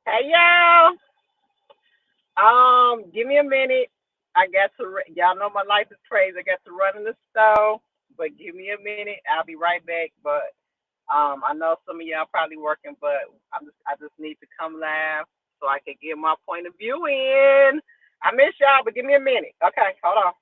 Hey y'all. Give me a minute. I got to. Y'all know my life is crazy. I got to run in the store, but give me a minute. I'll be right back. But I know some of y'all probably working, but I just need to come live so I can get my point of view in. I miss y'all, but give me a minute. Okay, hold on.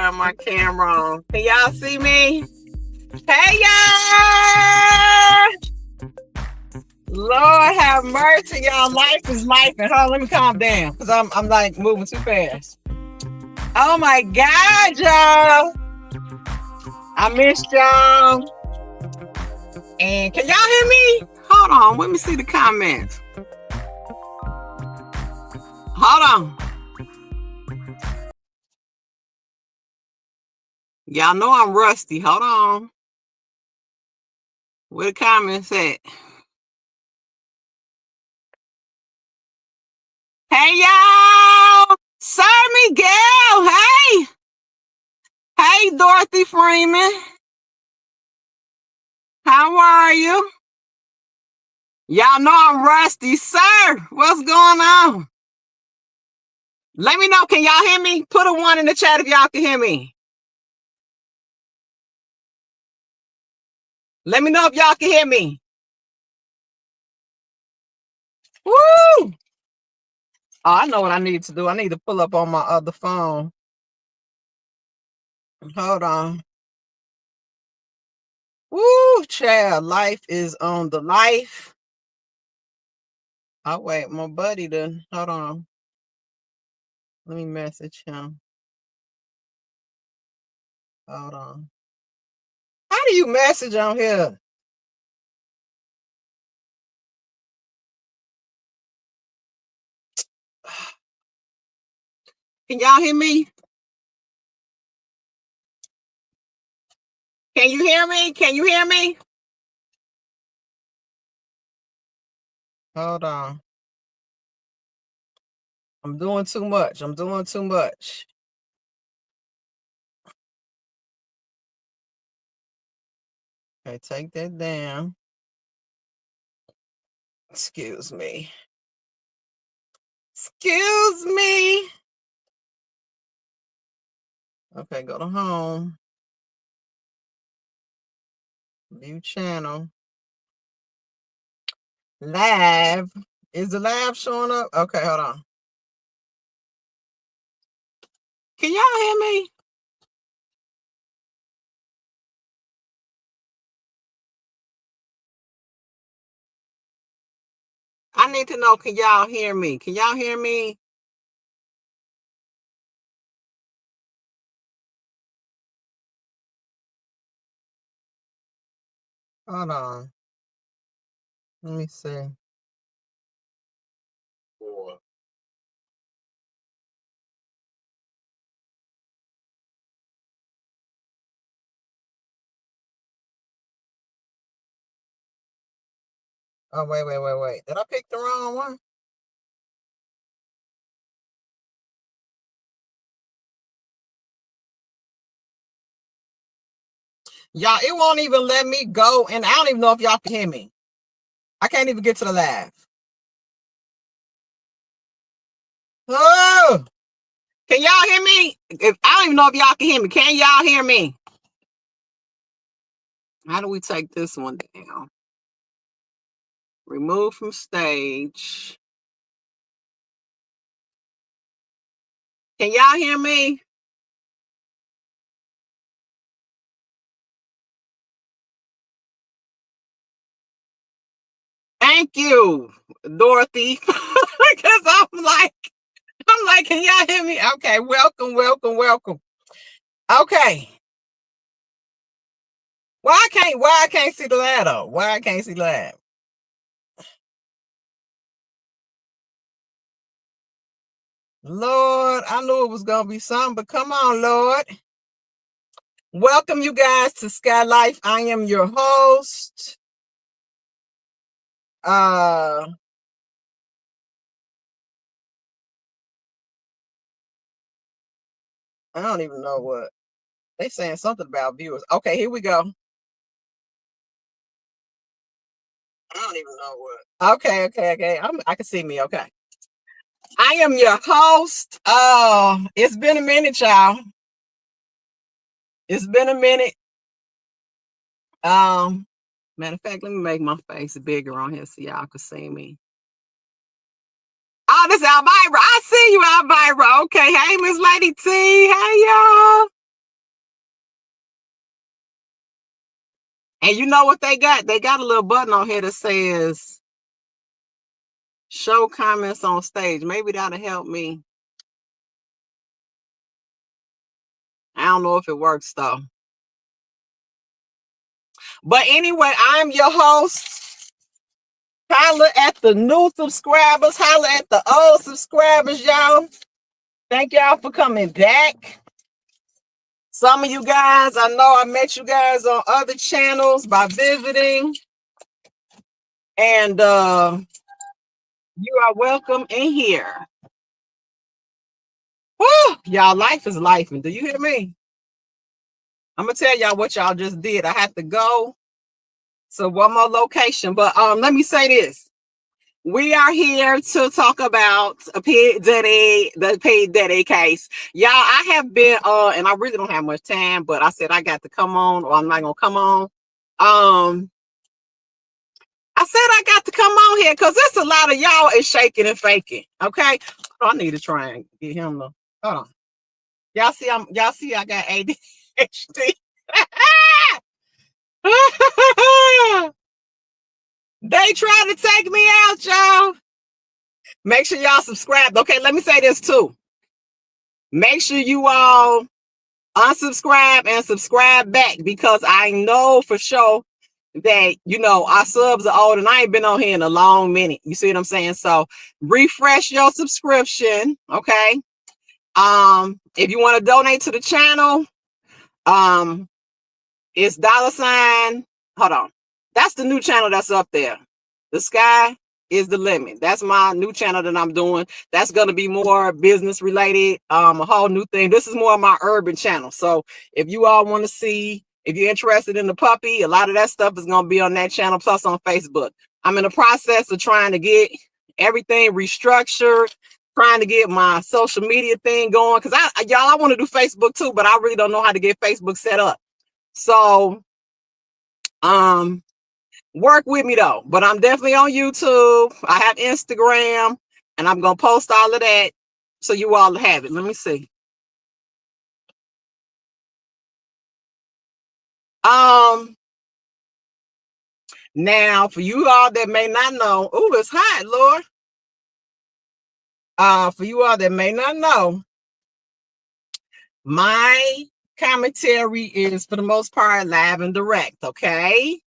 turn my camera on. Can y'all see me? Hey, y'all! Lord have mercy, y'all. Life is life. And hold on, let me calm down because I'm like moving too fast. Oh my God, y'all. I missed y'all. And can y'all hear me? Hold on, let me see the comments. Hold on. Y'all know I'm rusty. Hold on. Where the comments at? Hey, y'all. Sir Miguel. Hey. Hey, Dorothy Freeman. How are you? Y'all know I'm rusty. Sir, what's going on? Let me know. Can y'all hear me? Put a 1 in the chat if y'all can hear me. Let me know if y'all can hear me. Woo! Oh, I know what I need to do. I need to pull up on my other phone. Hold on. Woo, child. Life is on the life. Oh, wait. My buddy done. Hold on. Let me message him. Hold on. How do you message on here? Can y'all hear me? Can you hear me? Can you hear me? Hold on. I'm doing too much. I'm doing too much. Okay, take that down. Excuse me. Excuse me. Okay, go to home. View channel. Live. Is the live showing up? Okay, hold on. Can y'all hear me? I need to know, can y'all hear me? Can y'all hear me? Hold on. Let me see. Oh, wait. Did I pick the wrong one? Y'all, it won't even let me go, and I don't even know if y'all can hear me. I can't even get to the live. Oh, can y'all hear me? I don't even know if y'all can hear me. Can y'all hear me? How do we take this one down? Remove from stage. Can y'all hear me? Thank you, Dorothy. Because I'm like, can y'all hear me? Okay, welcome. Okay. Why I can't see the live though? Why I can't see the live? Lord, I knew it was gonna be something, but come on, Lord. Welcome you guys to Skyye Lyfe. I am your host. I don't even know what they saying, something about viewers. Okay, here we go. I don't even know what. Okay. I can see me. Okay. I am your host. It's been a minute, y'all. It's been a minute. Matter of fact, let me make my face bigger on here so y'all can see me. Oh, this is Elvira. I see you, Elvira. Okay. Hey, Miss Lady T. Hey, y'all. And you know what they got? They got a little button on here that says show comments on stage. Maybe that'll help me. I don't know if it works though. But anyway, I'm your host. Holla at the new subscribers. Holla at the old subscribers, y'all. Thank y'all for coming back. Some of you guys, I know I met you guys on other channels by visiting. And you are welcome in here. Woo! Y'all, life is life. Do you hear me? I'm going to tell y'all what y'all just did. I have to go to one more location. But let me say this. We are here to talk about P Diddy, the P Diddy case. Y'all, I have been and I really don't have much time, but I said I got to come on, or I'm not gonna come on. I said I got to come on here because there's a lot of y'all is shaking and faking. Okay. I need to try and get him the hold on. Y'all see I got ADHD. They trying to take me out, y'all. Make sure y'all subscribe. Okay, let me say this too. Make sure you all unsubscribe and subscribe back, because I know for sure that, you know, our subs are old and I ain't been on here in a long minute. You see what I'm saying? So refresh your subscription. Okay. If you want to donate to the channel, it's $. Hold on. That's the new channel that's up there. The Sky is the limit. That's my new channel that I'm doing. That's going to be more business related, a whole new thing. This is more of my urban channel. So if you all want to see, if you're interested in the puppy, a lot of that stuff is going to be on that channel, plus on Facebook. I'm in the process of trying to get everything restructured, trying to get my social media thing going, because I want to do Facebook too, but I really don't know how to get Facebook set up. So work with me though. But I'm definitely on YouTube. I have Instagram, and I'm gonna post all of that so you all have it. Let me see. Now for you all that may not know, oh, it's hot, Lord. For you all that may not know, my commentary is for the most part live and direct. Okay.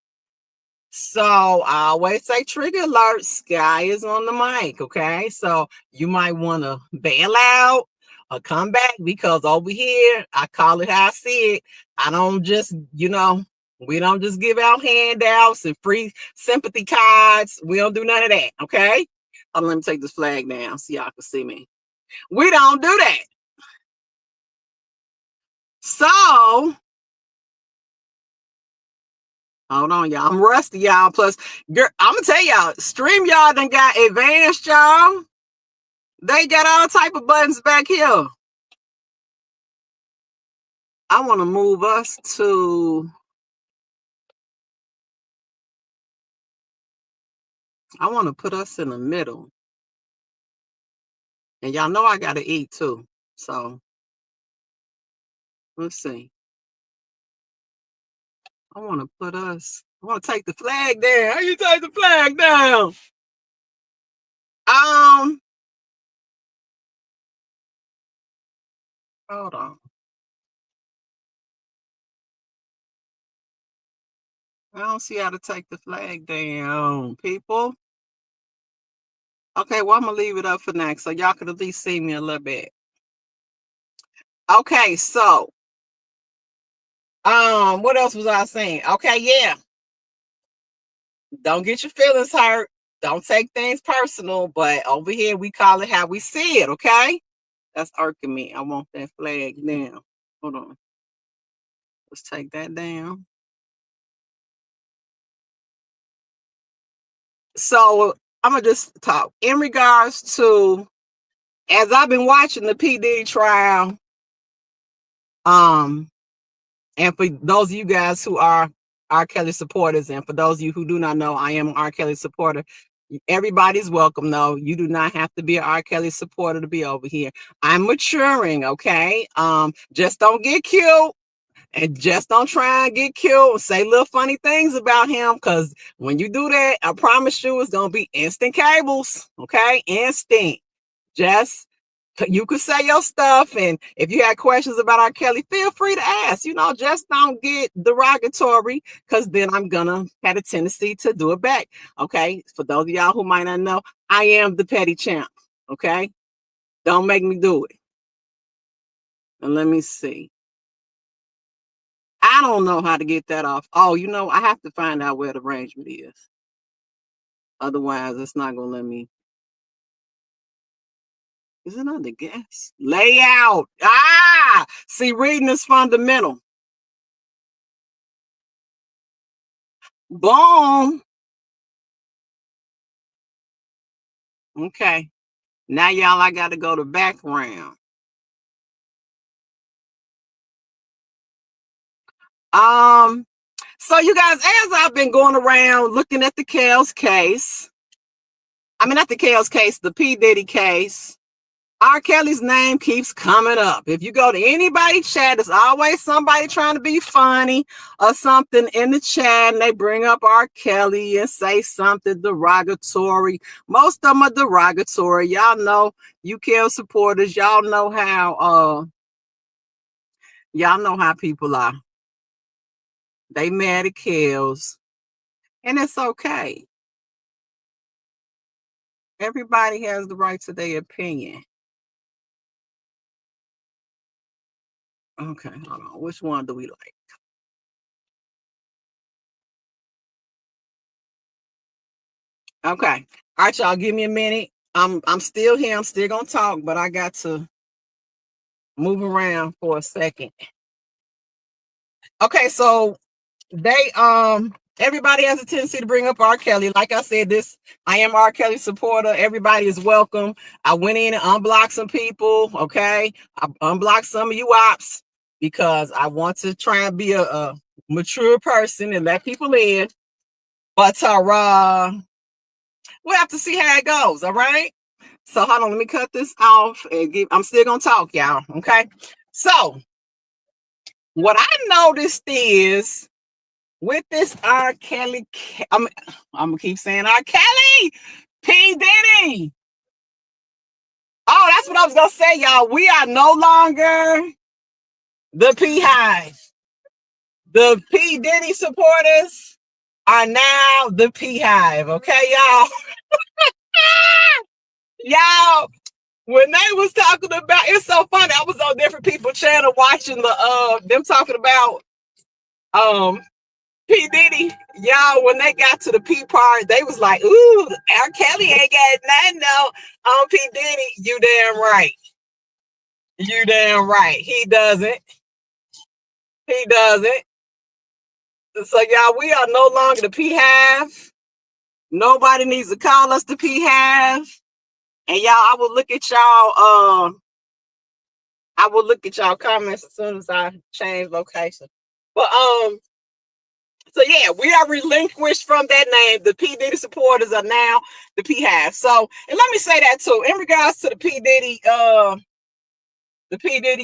So I always say trigger alert, Sky is on the mic, okay? So you might want to bail out or come back, because over here, I call it how I see it. I don't just, you know, we don't just give out handouts and free sympathy cards. We don't do none of that, okay? Let me take this flag down so y'all can see me. We don't do that. So hold on, y'all. I'm rusty, y'all. Plus, girl, I'm gonna tell y'all, StreamYard done got advanced, y'all. They got all type of buttons back here. I want to move us to. I want to put us in the middle. And y'all know I gotta eat too. So let's see. I want to put us. I want to take the flag down. How you take the flag down? Hold on. I don't see how to take the flag down, people. Okay, well, I'm gonna leave it up for next, so y'all can at least see me a little bit. Okay, so what else was I saying? Okay, yeah. Don't get your feelings hurt. Don't take things personal, but over here we call it how we see it, okay? That's irking me. I want that flag down. Hold on. Let's take that down. So I'm gonna just talk in regards to, as I've been watching the P Diddy trial, and for those of you guys who are RKelly supporters, and for those of you who do not know, I am an RKelly supporter. Everybody's welcome, though. You do not have to be an RKelly supporter to be over here. I'm maturing, okay? Just don't get cute. And just don't try and get killed. Say little funny things about him, because when you do that, I promise you it's going to be instant cables. Okay? Instant. Just, you could say your stuff. And if you had questions about RKelly, feel free to ask. Just don't get derogatory, because then I'm going to have a tendency to do it back. Okay? For those of y'all who might not know, I am the petty champ. Okay? Don't make me do it. And let me see. I don't know how to get that off. Oh, I have to find out where the arrangement is. Otherwise, it's not going to let me. Is it under guest? Layout. See, reading is fundamental. Boom. Okay. Now, y'all, I got to go to background. So you guys, as I've been going around looking at the Kels case, not the Kels case, the P Diddy case, RKelly's name keeps coming up. If you go to anybody's chat, there's always somebody trying to be funny or something in the chat, and they bring up RKelly and say something derogatory. Most of them are derogatory. Y'all know, you Kel supporters, y'all know how people are. They mad at Kels, and it's okay. Everybody has the right to their opinion. Okay, hold on. Which one do we like? Okay. All right, y'all, give me a minute. I'm still here. I'm still gonna talk, but I got to move around for a second. Okay, so they everybody has a tendency to bring up RKelly. Like I said, I am RKelly supporter. Everybody is welcome. I went in and unblocked some people. Okay, I unblocked some of you ops because I want to try and be a mature person and let people in. But we'll have to see how it goes. All right. So hold on, let me cut this off and I'm still gonna talk, y'all. Okay. So what I noticed is with this RKelly, I'm gonna keep saying RKelly, P Diddy. Oh, that's what I was gonna say, y'all. We are no longer the P Hive. The P Diddy supporters are now the P Hive. Okay, y'all. Y'all, when they was talking about, it's so funny. I was on different people's channel watching them talking about P Diddy. Y'all, when they got to the P part, they was like, "Ooh, RKelly ain't got nothing no on P Diddy." You damn right. You damn right. He doesn't. He doesn't. So y'all, we are no longer the P Hive. Nobody needs to call us the P Hive. And y'all, I will look at y'all. I will look at y'all comments as soon as I change location. But so yeah, we are relinquished from that name. The P Diddy supporters are now the P Hive. So, and let me say that too. In regards to the P Diddy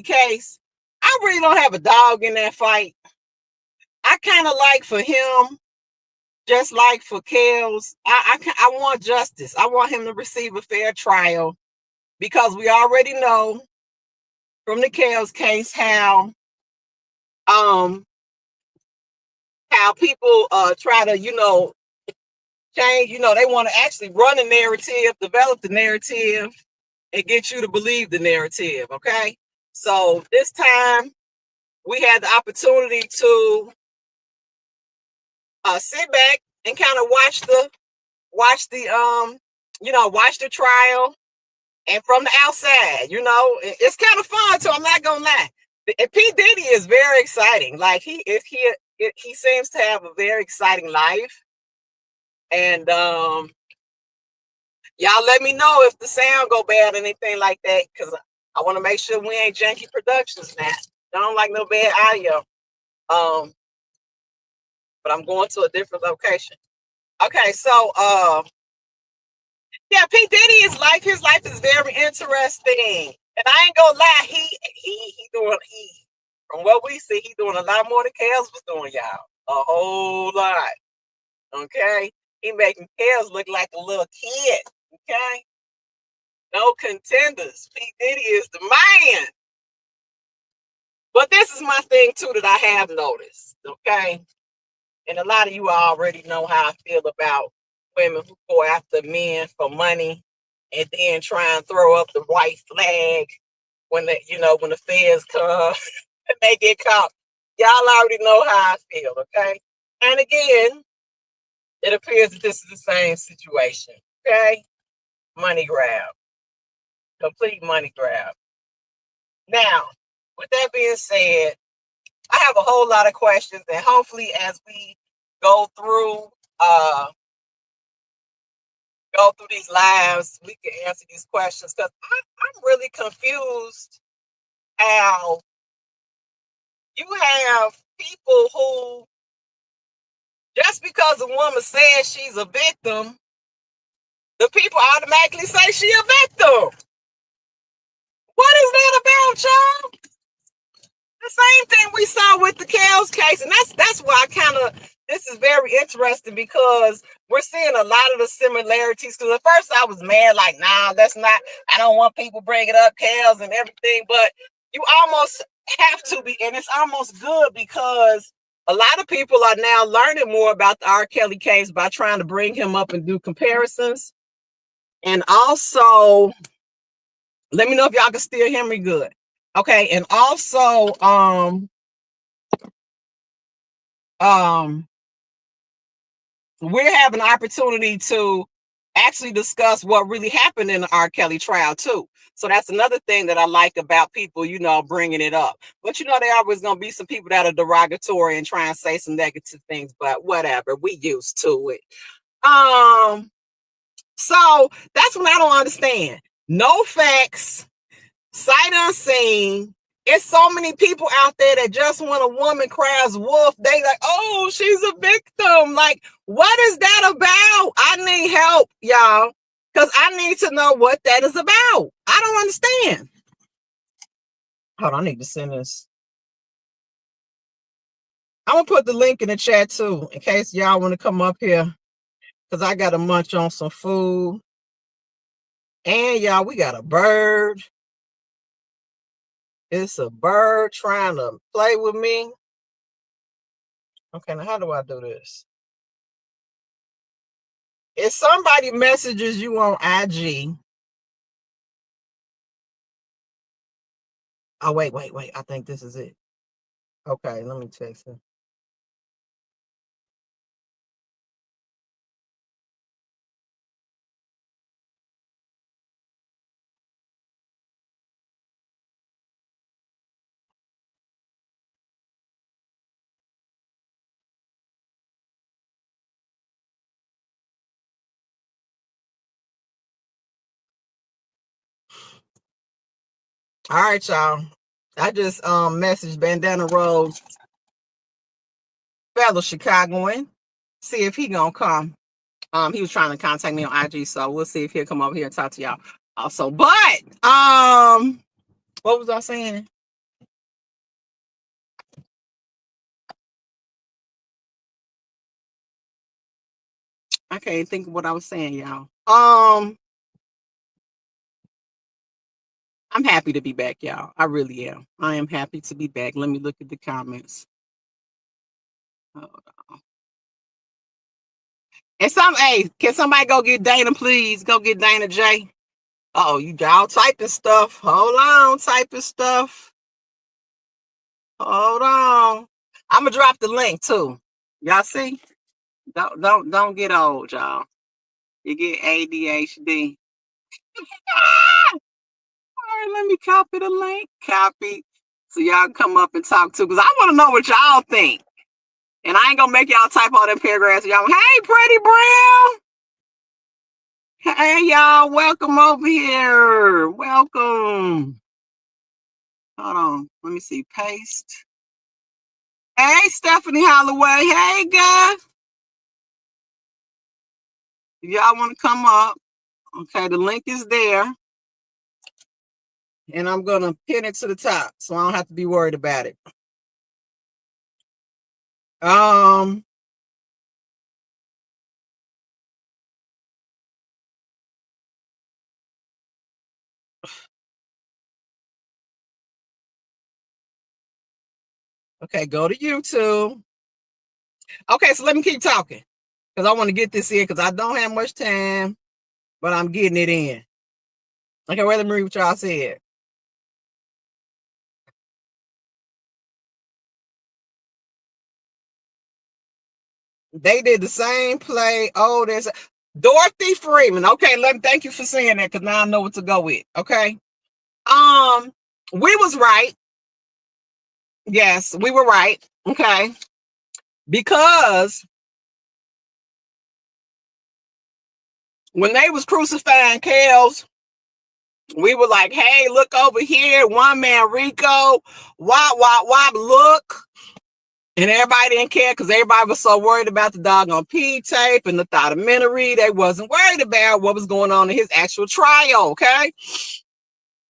case, I really don't have a dog in that fight. I kind of like for him, just like for Kels, I want justice. I want him to receive a fair trial, because we already know from the Kels case how people try to change. They want to actually run a narrative, develop the narrative, and get you to believe the narrative. Okay, so this time we had the opportunity to sit back and kind of watch the trial. And from the outside, it's kind of fun too. I'm not gonna lie. And P Diddy is very exciting. Like he seems to have a very exciting life. And y'all let me know if the sound go bad or anything like that, because I want to make sure we ain't janky productions now. I don't like no bad audio. But I'm going to a different location. Okay, so yeah, P Diddy is life. His life is very interesting, and I ain't gonna lie. From what we see, he's doing a lot more than Kels was doing, y'all. A whole lot. Okay? He making Kels look like a little kid. Okay? No contenders. P Diddy is the man. But this is my thing too that I have noticed. Okay? And a lot of you already know how I feel about women who go after men for money and then try and throw up the white flag when when the feds come and they get caught. Y'all already know how I feel, okay? And again, it appears that this is the same situation. Okay? Money grab. Complete money grab. Now, with that being said, I have a whole lot of questions, and hopefully as we go through these lives, we can answer these questions, because I'm really confused how you have people who, just because a woman says she's a victim, the people automatically say she a victim. What is that about, y'all? The same thing we saw with the Kels case, and that's why this is very interesting, because we're seeing a lot of the similarities. Because at first I was mad, like, nah, that's not. I don't want people bringing up Kels and everything, but you almost have to be, and it's almost good, because a lot of people are now learning more about the RKelly case by trying to bring him up and do comparisons. And also, let me know if y'all can still hear me good. Okay, and also, we're having an opportunity to actually discuss what really happened in the RKelly trial too. So that's another thing that I like about people, bringing it up. But there always gonna be some people that are derogatory and try and say some negative things. But whatever, we used to it. So that's what I don't understand. No facts. Sight unseen. It's so many people out there that just when a woman cries wolf, they like, oh, she's a victim. Like, what is that about? I need help, y'all, because I need to know what that is about. I don't understand. Hold on, I need to send this. I'm going to put the link in the chat, too, in case y'all want to come up here, because I got to munch on some food. And, y'all, we got a bird. It's a bird trying to play with me. Okay, now how do I do this? If somebody messages you on IG. Oh, wait. I think this is it. Okay, let me text him. All right, y'all. I just messaged Bandana Rose, fellow Chicagoan, see if he gonna come. He was trying to contact me on IG, so we'll see if he'll come over here and talk to y'all also. But what was I saying? I can't think of what I was saying, y'all. I'm happy to be back, y'all. I really am. I am happy to be back. Let me look at the comments. Hold on. And can somebody go get Dana, please? Go get Dana J. Oh, you all typing stuff. Hold on, typing stuff. Hold on. I'm gonna drop the link too. Y'all see? Don't get old, y'all. You get ADHD. All right, let me copy the link. Copy. So y'all can come up and talk too. Because I want to know what y'all think. And I ain't gonna make y'all type all them paragraphs. Y'all, hey, Pretty Brown. Hey, y'all, welcome over here. Welcome. Hold on. Let me see. Paste. Hey, Stephanie Holloway. Hey, guys. If y'all want to come up, okay, the link is there. And I'm going to pin it to the top so I don't have to be worried about it. Um, okay, go to YouTube. Okay, so let me keep talking because I want to get this in because I don't have much time, but I'm getting it in. Okay, wait, let me read what y'all said. They did the same play. Oh, there's Dorothy Freeman. Okay, let me thank you for saying that because now I know what to go with. Okay. We was right. Yes, we were right. Okay. Because when they was crucifying Kels, we were like, hey, look over here, one man Rico, wop, look. And everybody didn't care because everybody was so worried about the doggone P tape and the documentary. They wasn't worried about what was going on in his actual trial, okay?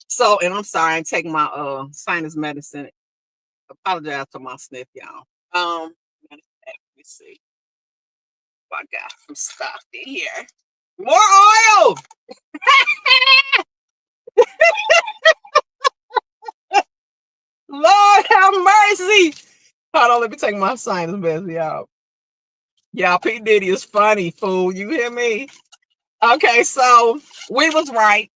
So, and I'm sorry, I'm taking my sinus medicine. Apologize for my sniff, y'all. Let me see what I got some stuff in here. More oil! Lord have mercy! Hold on, let me take my sinus medicine out. Y'all, P Diddy is funny, fool. You hear me? Okay, so we was right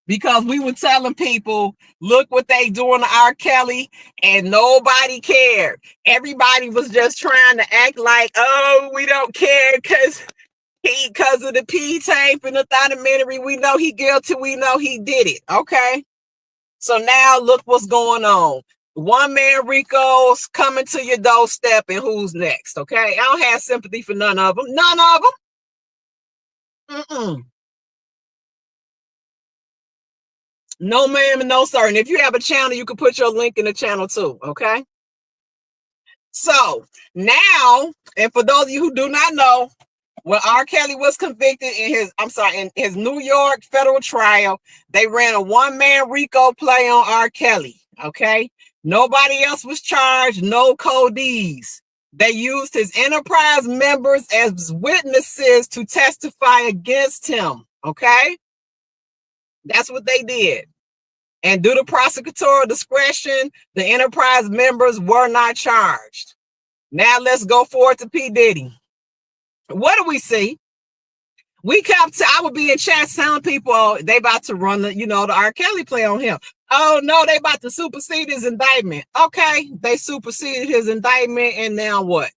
because we were telling people, look what they doing to RKelly, and nobody cared. Everybody was just trying to act like, oh, we don't care because of the P tape and the documentary. We know he guilty. We know he did it. Okay. So now look what's going on. One man Rico's coming to your doorstep, and who's next? Okay. I don't have sympathy for none of them. None of them. Mm-mm. No, ma'am, and no, sir. And if you have a channel, you can put your link in the channel too. Okay. So now, and for those of you who do not know, when RKelly was convicted in his New York federal trial, they ran a one-man RICO play on RKelly. Okay. Nobody else was charged, no codees. They used his enterprise members as witnesses to testify against him. Okay. That's what they did. And due to prosecutorial discretion, the enterprise members were not charged. Now let's go forward to P Diddy. What do we see? I would be in chat telling people they about to run the RKelly play on him. Oh no, they about to supersede his indictment. Okay, they superseded his indictment, and now what?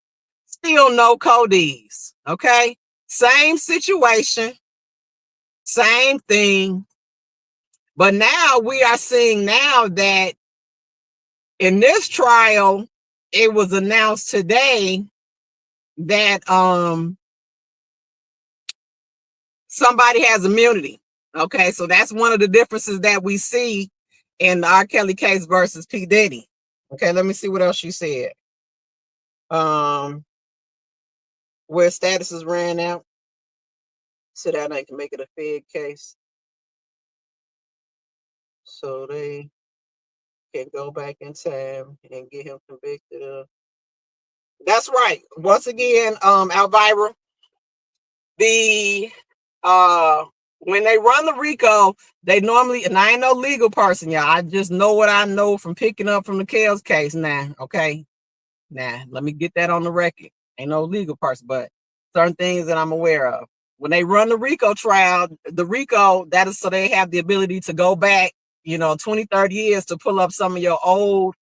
Still no codees. Okay, same situation, same thing. But now we are seeing now that in this trial, it was announced today that somebody has immunity. Okay, so that's one of the differences that we see in the RKelly case versus P Diddy. Okay, let me see what else you said. Where statuses ran out, so that I can make it a Fed case, so they can go back in time and get him convicted of. That's right. Once again, Elvira, the when they run the RICO, they normally, and I ain't no legal person, y'all. I just know what I know from picking up from the Kels case now. Okay. Now, let me get that on the record. Ain't no legal person, but certain things that I'm aware of. When they run the RICO trial, the RICO, that is so they have the ability to go back, 20, 30 years to pull up some of your old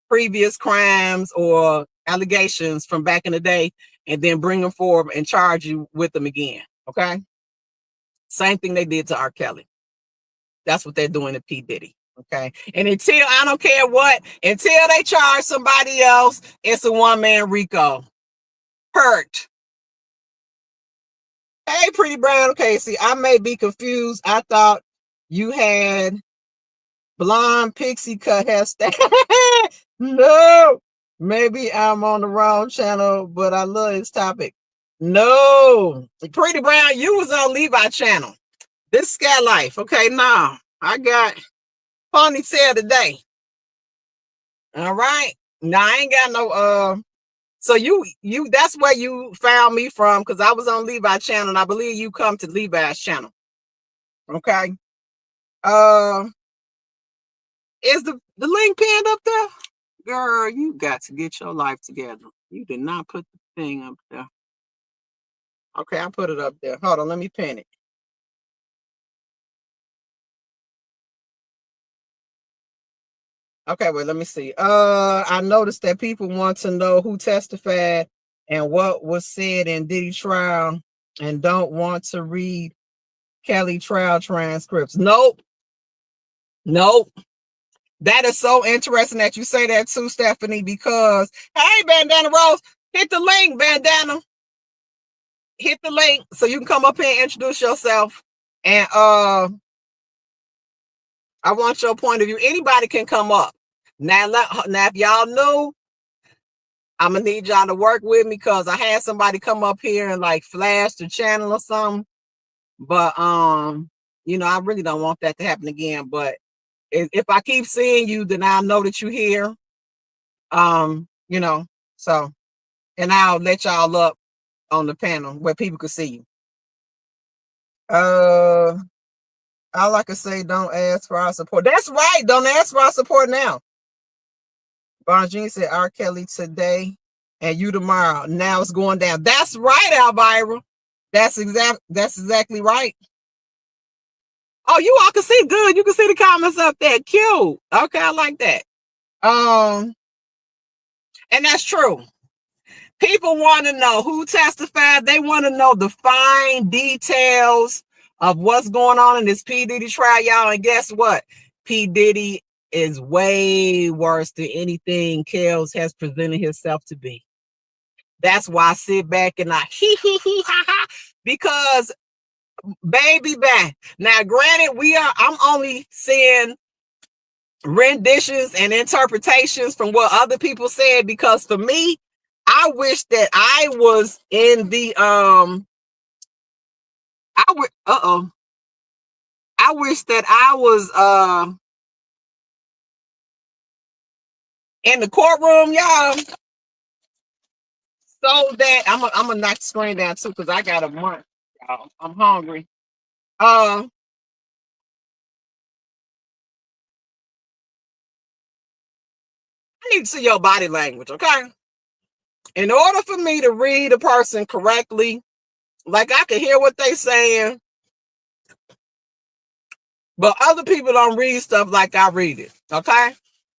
previous crimes or allegations from back in the day and then bring them forward and charge you with them again. Okay. Same thing they did to RKelly. That's what they're doing to P Diddy. Okay. And until, I don't care what, until they charge somebody else, it's a one-man RICO. Hurt. Hey, Pretty Brown Casey, I may be confused. I thought you had blonde pixie cut hairstyle. No, maybe I'm on the wrong channel, but I love this topic. No, Pretty Brown, you was on Levi channel. This Skyye Lyfe. Okay, nah, I got ponytail today. All right. Now I ain't got no So you that's where you found me from, because I was on Levi's channel, and I believe you come to Levi's channel. Okay. Is the link pinned up there? Girl, you got to get your life together. You did not put the thing up there. Okay, I put it up there. Hold on, let me pin it. Okay, wait, let me see. I noticed that people want to know who testified and what was said in Diddy trial and don't want to read Kelly trial transcripts. Nope. That is so interesting that you say that too, Stephanie, because, hey, Bandana Rose, hit the link, Bandana. Hit the link so you can come up here and introduce yourself. And I want your point of view. Anybody can come up. Now if y'all know, I'm going to need y'all to work with me, because I had somebody come up here and like flash the channel or something. But, you know, I really don't want that to happen again. But if I keep seeing you, then I'll know that you're here. You know, so, and I'll let y'all up on the panel where people can see you. All I can say, don't ask for our support. That's right. Don't ask for our support now. Bonjean said RKelly today and you tomorrow. Now it's going down. That's right, Elvira. That's exactly right. Oh, you all can see good. You can see the comments up there. Cute. Okay, I like that. And that's true. People want to know who testified. They want to know the fine details of what's going on in this P Diddy trial, y'all. And guess what? P Diddy is way worse than anything Kells has presented himself to be. That's why I sit back and I ha ha, because baby back. Now, granted, I'm only seeing renditions and interpretations from what other people said, because for me, I wish that I was in the I wish that I was in the courtroom, y'all. So that I'm gonna knock the screen down too, because I got a month, y'all. I'm hungry. I need to see your body language, okay? In order for me to read a person correctly, like I can hear what they saying, but other people don't read stuff like I read it, okay?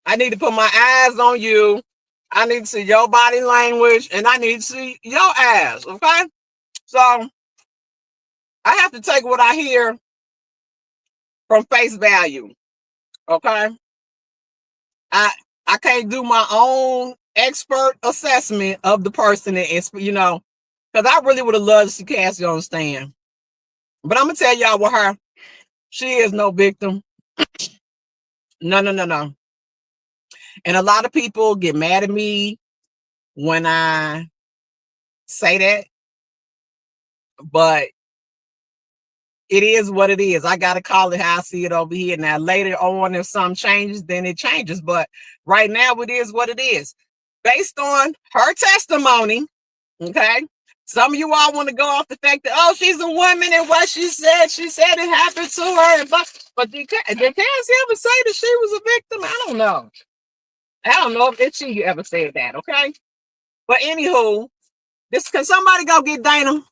I need to put my eyes on you. I need to see your body language, and I need to see your ass, okay? So I have to take what I hear from face value, okay? I can't do my own expert assessment of the person, and you know, because I really would have loved to see Cassie on the stand. But I'm gonna tell y'all with her, she is no victim. No. And a lot of people get mad at me when I say that, but it is what it is. I got to call it how I see it over here. Now, later on, if something changes, then it changes. But right now, it is what it is. Based on her testimony, okay? Some of you all want to go off the fact that, oh, she's a woman and what she said it happened to her. But did Cassie ever say that she was a victim? I don't know. I don't know if she ever said that, okay? But anywho, can somebody go get Dana?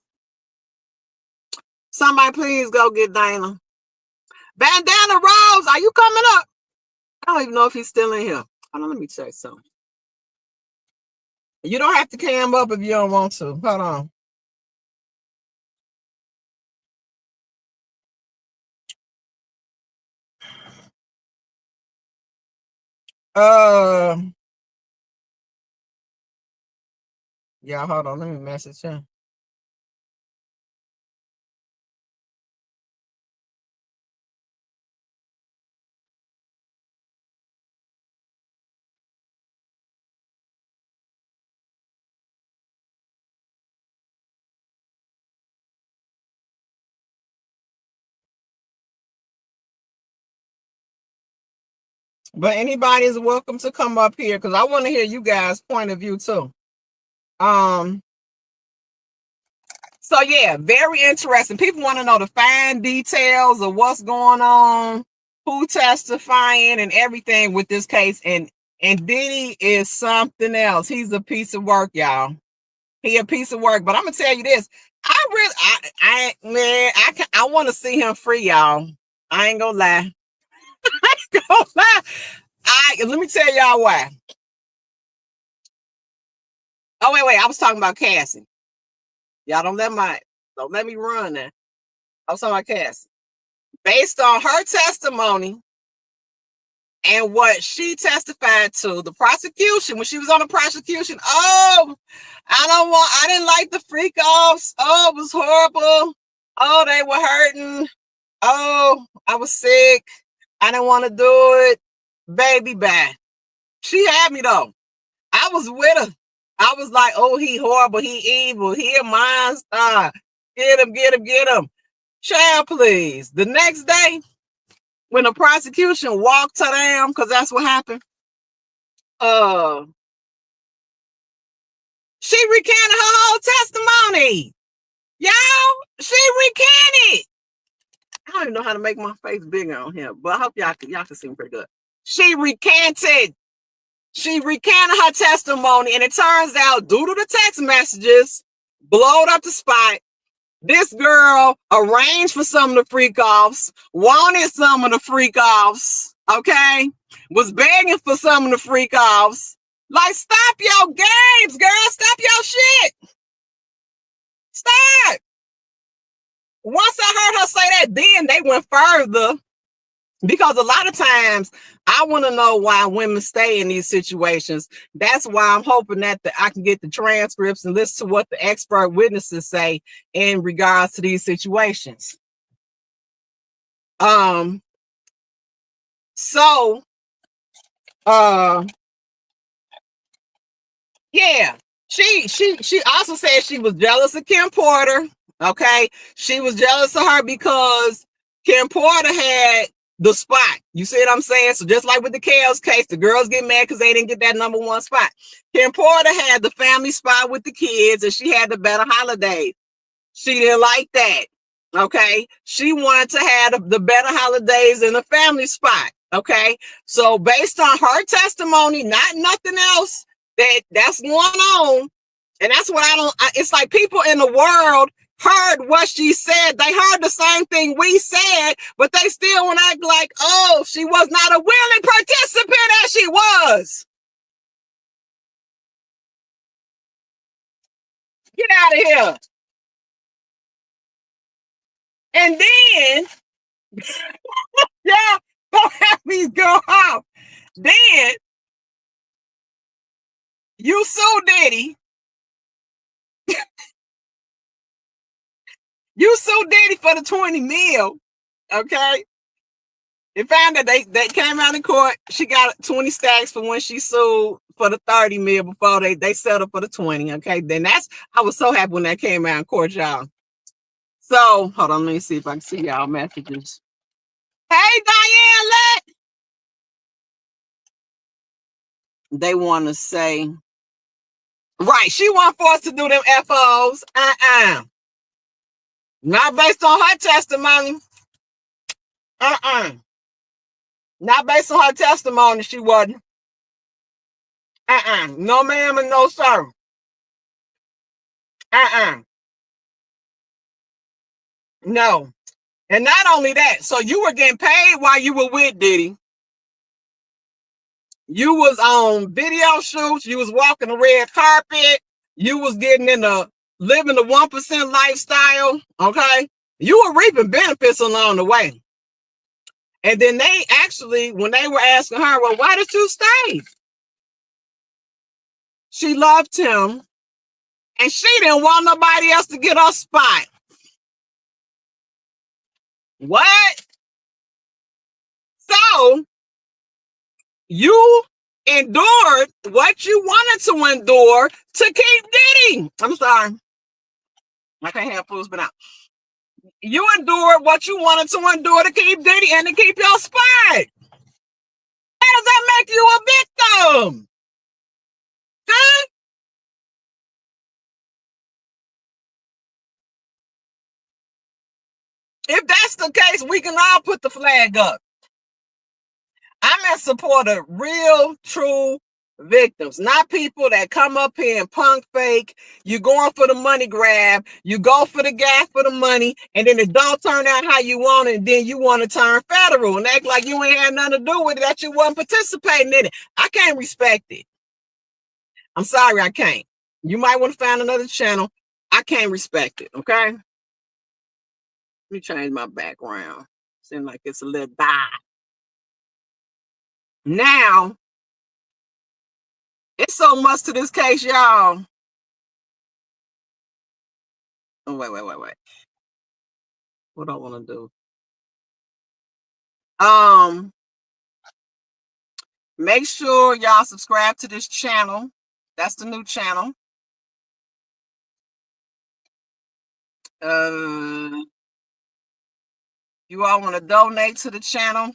Somebody please go get Dana. Bandana Rose, are you coming up? I don't even know if he's still in here. Hold on, let me check something. You don't have to cam up if you don't want to. Hold on. Yeah, hold on. Let me message him. But anybody is welcome to come up here, because I want to hear you guys' point of view too. So yeah, very interesting. People want to know the fine details of what's going on, who testifying, and everything with this case. And Diddy is something else. He's a piece of work, y'all. He a piece of work. But I'm gonna tell you this. I want to see him free, y'all. I ain't gonna lie. I ain't gonna lie. Let me tell y'all why. Oh, wait. I was talking about Cassie. Y'all don't let me run that. I was talking about Cassie. Based on her testimony and what she testified to, the prosecution, when she was on the prosecution, I didn't like the freak offs. Oh, it was horrible. Oh, they were hurting. Oh, I was sick. I didn't want to do it. Baby, bye. She had me though. I was with her. I was like, oh, he horrible. He evil. He a monster. Get him. Child, please. The next day, when the prosecution walked her down, because that's what happened, she recanted her whole testimony. Y'all, she recanted. I don't even know how to make my face bigger on here, but I hope y'all can see me pretty good. She recanted her testimony, and it turns out, due to the text messages, blowed up the spot, this girl arranged for some of the freak offs, wanted some of the freak offs, okay? Was begging for some of the freak offs. Like, stop your games, girl. Stop your shit. Stop. Once I heard her say that, then they went further. Because a lot of times I want to know why women stay in these situations. That's why I'm hoping that I can get the transcripts and listen to what the expert witnesses say in regards to these situations. Yeah, she also said she was jealous of Kim Porter. Okay, she was jealous of her because Kim Porter had the spot. You see what I'm saying? So just like with the Kels case, the girls get mad because they didn't get that number one spot. Kim Porter had the family spot with the kids, and she had the better holidays. She didn't like that. Okay, she wanted to have the better holidays in the family spot. Okay, so based on her testimony, not nothing else that's going on, and that's what it's like people in the world heard what she said. They heard the same thing we said, but they still want to act like, oh, she was not a willing participant as she was. Get out of here. And then, yeah, don't have me go off. Then, you sue Diddy. You sue Diddy for the 20 mil, okay? They found that they came out in court. She got 20 stacks for when she sued for the 30 mil before they settled for the 20, okay? Then I was so happy when that came out in court, y'all. So, hold on, let me see if I can see y'all messages. Hey, Diane, they want to say, right, she want for us to do them FOs. Not based on her testimony. Not based on her testimony, she wasn't. No ma'am and no sir. No. And not only that, so you were getting paid while you were with Diddy. You was on video shoots. You was walking the red carpet. You was getting living the 1% lifestyle. Okay. You were reaping benefits along the way. And then they actually, when they were asking her, well, why did you stay? She loved him. And she didn't want nobody else to get her spot. What? So you endured what you wanted to endure to keep Diddy. I'm sorry. I can't have fools but out. You endured what you wanted to endure to keep Diddy and to keep your spot. How does that make you a victim? Huh? If that's the case, we can all put the flag up. I'm in support of real, true victims, not people that come up here and punk fake. You going for the money grab, you go for the gas for the money, and then it don't turn out how you want it, and then you want to turn federal and act like you ain't had nothing to do with it, that you wasn't participating in it. I can't respect it. I'm sorry, I can't. You might want to find another channel. I can't respect it, okay? Let me change my background. Seems like it's a little bad. Now, it's so much to this case, y'all. Oh, wait. What do I want to do? Make sure y'all subscribe to this channel. That's the new channel. You all want to donate to the channel?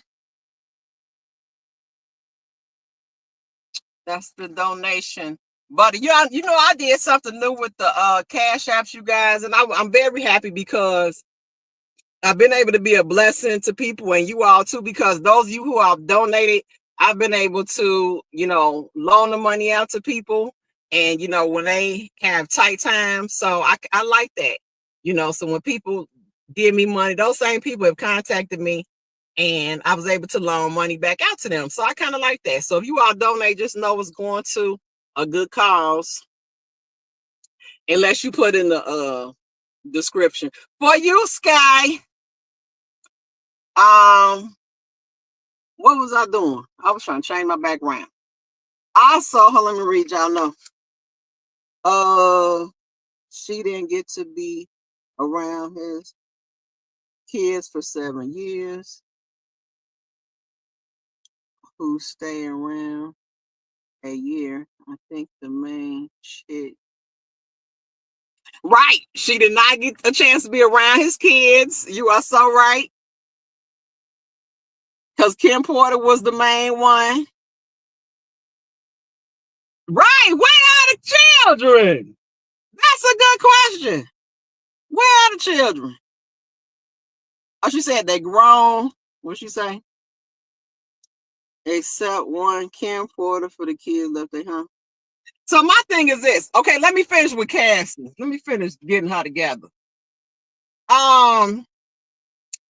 That's the donation. But you know, I did something new with the cash apps, you guys, and I'm very happy because I've been able to be a blessing to people and you all too, because those of you who have donated, I've been able to, you know, loan the money out to people, and you know, when they have tight times. So I like that, you know. So when people give me money, those same people have contacted me, and I was able to loan money back out to them. So I kind of like that. So if you all donate, just know it's going to a good cause, unless you put in the description. For you, Skyye, what was I doing? I was trying to change my background. Also, hold on, let me read y'all know. She didn't get to be around his kids for 7 years. Who stay around a year? I think the main shit. Right. She did not get a chance to be around his kids. You are so right. Because Kim Porter was the main one. Right. Where are the children? That's a good question. Where are the children? Oh, she said they grown. What'd she say? Except one, Kim Porter, for the kids left their home. So my thing is this. Okay, let me finish with Cassie. Let me finish getting her together.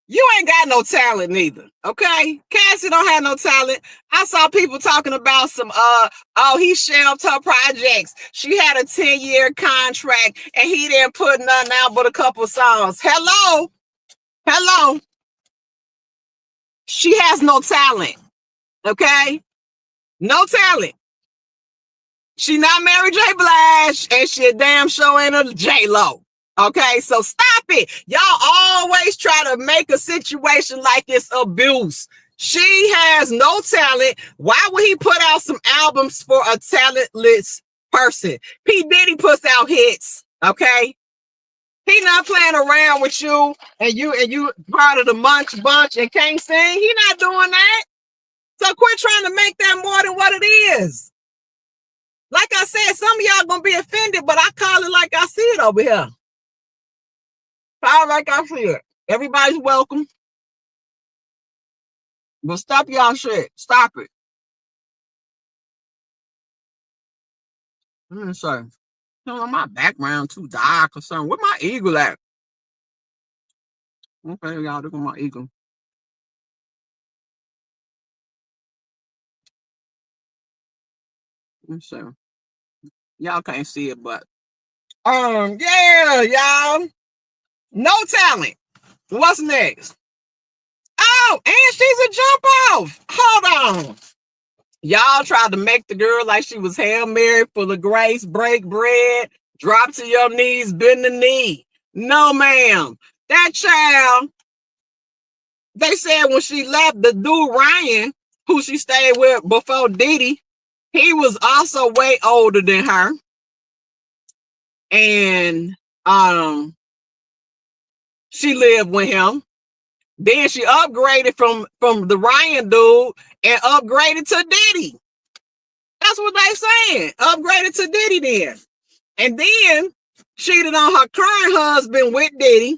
You ain't got no talent neither. Okay, Cassie don't have no talent. I saw people talking about some oh, he shelved her projects. She had a 10-year contract and he didn't put nothing out but a couple songs. Hello. She has no talent. Okay, no talent. She not Mary J. Blige, and she a damn sure ain't a J-Lo. Okay, so stop it. Y'all always try to make a situation like this abuse. She has no talent. Why would he put out some albums for a talentless person? P Diddy puts out hits. Okay, he not playing around with you, and you part of the Munch Bunch and can't sing. He not doing that. So quit trying to make that more than what it is. Like I said, some of y'all gonna be offended, but I call it like I see it over here. Call it like I see it. Everybody's welcome. But stop y'all shit. Stop it. Let me say, you know, my background too dark or something. Where my eagle at? Okay, y'all, look at my eagle. Let me see. Y'all can't see it, but yeah, y'all. No talent. What's next? Oh, and she's a jump off. Hold on. Y'all tried to make the girl like she was Hail Mary, full of grace, break bread, drop to your knees, bend the knee. No, ma'am. That child, they said when she left, the dude Ryan, who she stayed with before Diddy, he was also way older than her. And she lived with him. Then she upgraded from the Ryan dude and upgraded to Diddy. That's what they saying. Upgraded to Diddy then. And then cheated on her current husband with Diddy.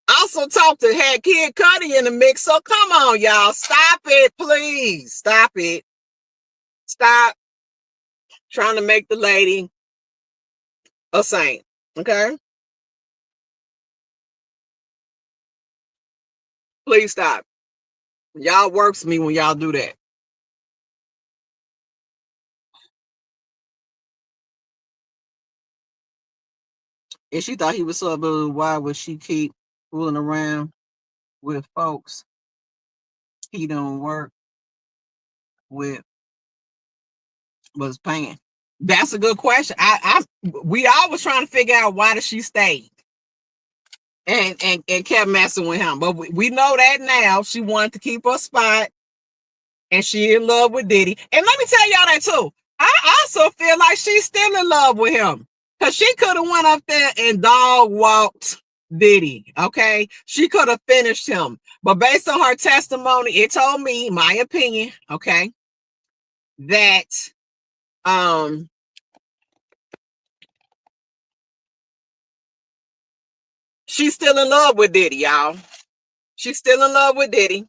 Also talked to had Kid Cudi in the mix. So come on, y'all. Stop it, please. Stop it. Stop trying to make the lady a saint. Okay? Please stop. Y'all works me when y'all do that. And she thought he was so blue. Why would she keep fooling around with folks he don't work with was paying? That's a good question. We all was trying to figure out why did she stay and kept messing with him. But we know that now. She wanted to keep her spot and she in love with Diddy. And let me tell y'all that too. I also feel like she's still in love with him. Because she could have went up there and dog walked Diddy. Okay. She could have finished him. But based on her testimony, it told me, my opinion, okay, that she's still in love with Diddy, y'all. She's still in love with Diddy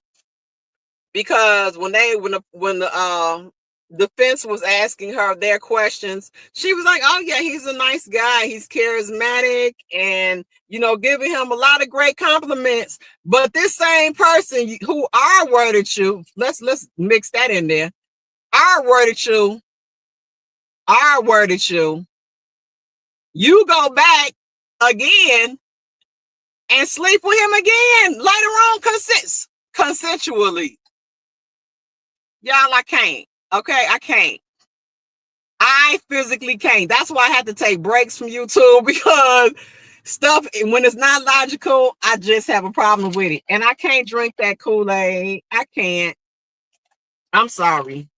because when the defense was asking her their questions, she was like, "Oh yeah, he's a nice guy. He's charismatic, and giving him a lot of great compliments." But this same person who R-worded you, let's mix that in there. R-worded you. You go back again and sleep with him again later on, consensually. Y'all, I can't. Okay, I can't. I physically can't. That's why I have to take breaks from YouTube because stuff, when it's not logical, I just have a problem with it. And I can't drink that Kool-Aid. I can't. I'm sorry.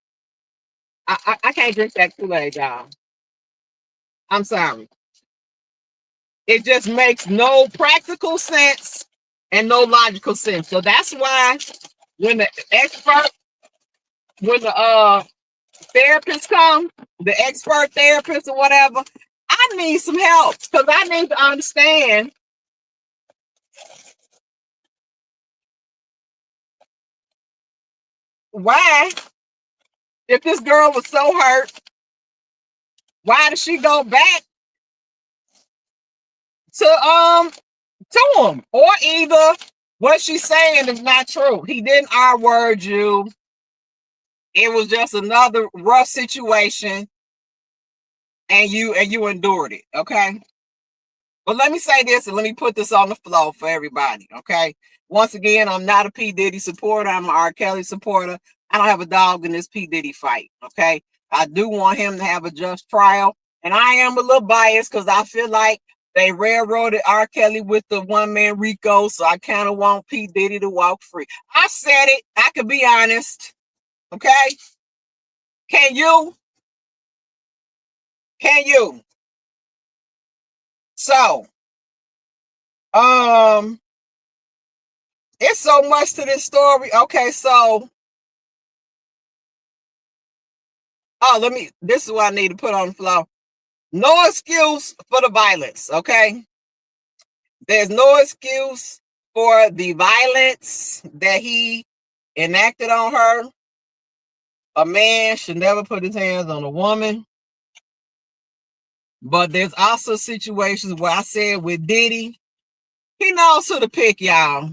I can't drink that Kool-Aid, y'all. I'm sorry. It just makes no practical sense and no logical sense. So that's why when the therapist come, the expert therapist or whatever, I need some help because I need to understand why, if this girl was so hurt, why did she go back to him? Or either what she's saying is not true. He didn't R-word you. It was just another rough situation, and you endured it. Okay. But let me say this and let me put this on the floor for everybody. Okay. Once again, I'm not a P Diddy supporter. I'm an RKelly supporter. I don't have a dog in this P Diddy fight. Okay. I do want him to have a just trial. And I am a little biased because I feel like they railroaded RKelly with the one-man Rico. So I kind of want P Diddy to walk free. I said it. I could be honest. Okay. Can you? Can you? So, it's so much to this story. Okay, so this is what I need to put on the floor. No excuse for the violence, okay? There's no excuse for the violence that he enacted on her. A man should never put his hands on a woman. But there's also situations where I said with Diddy, he knows who to pick, y'all.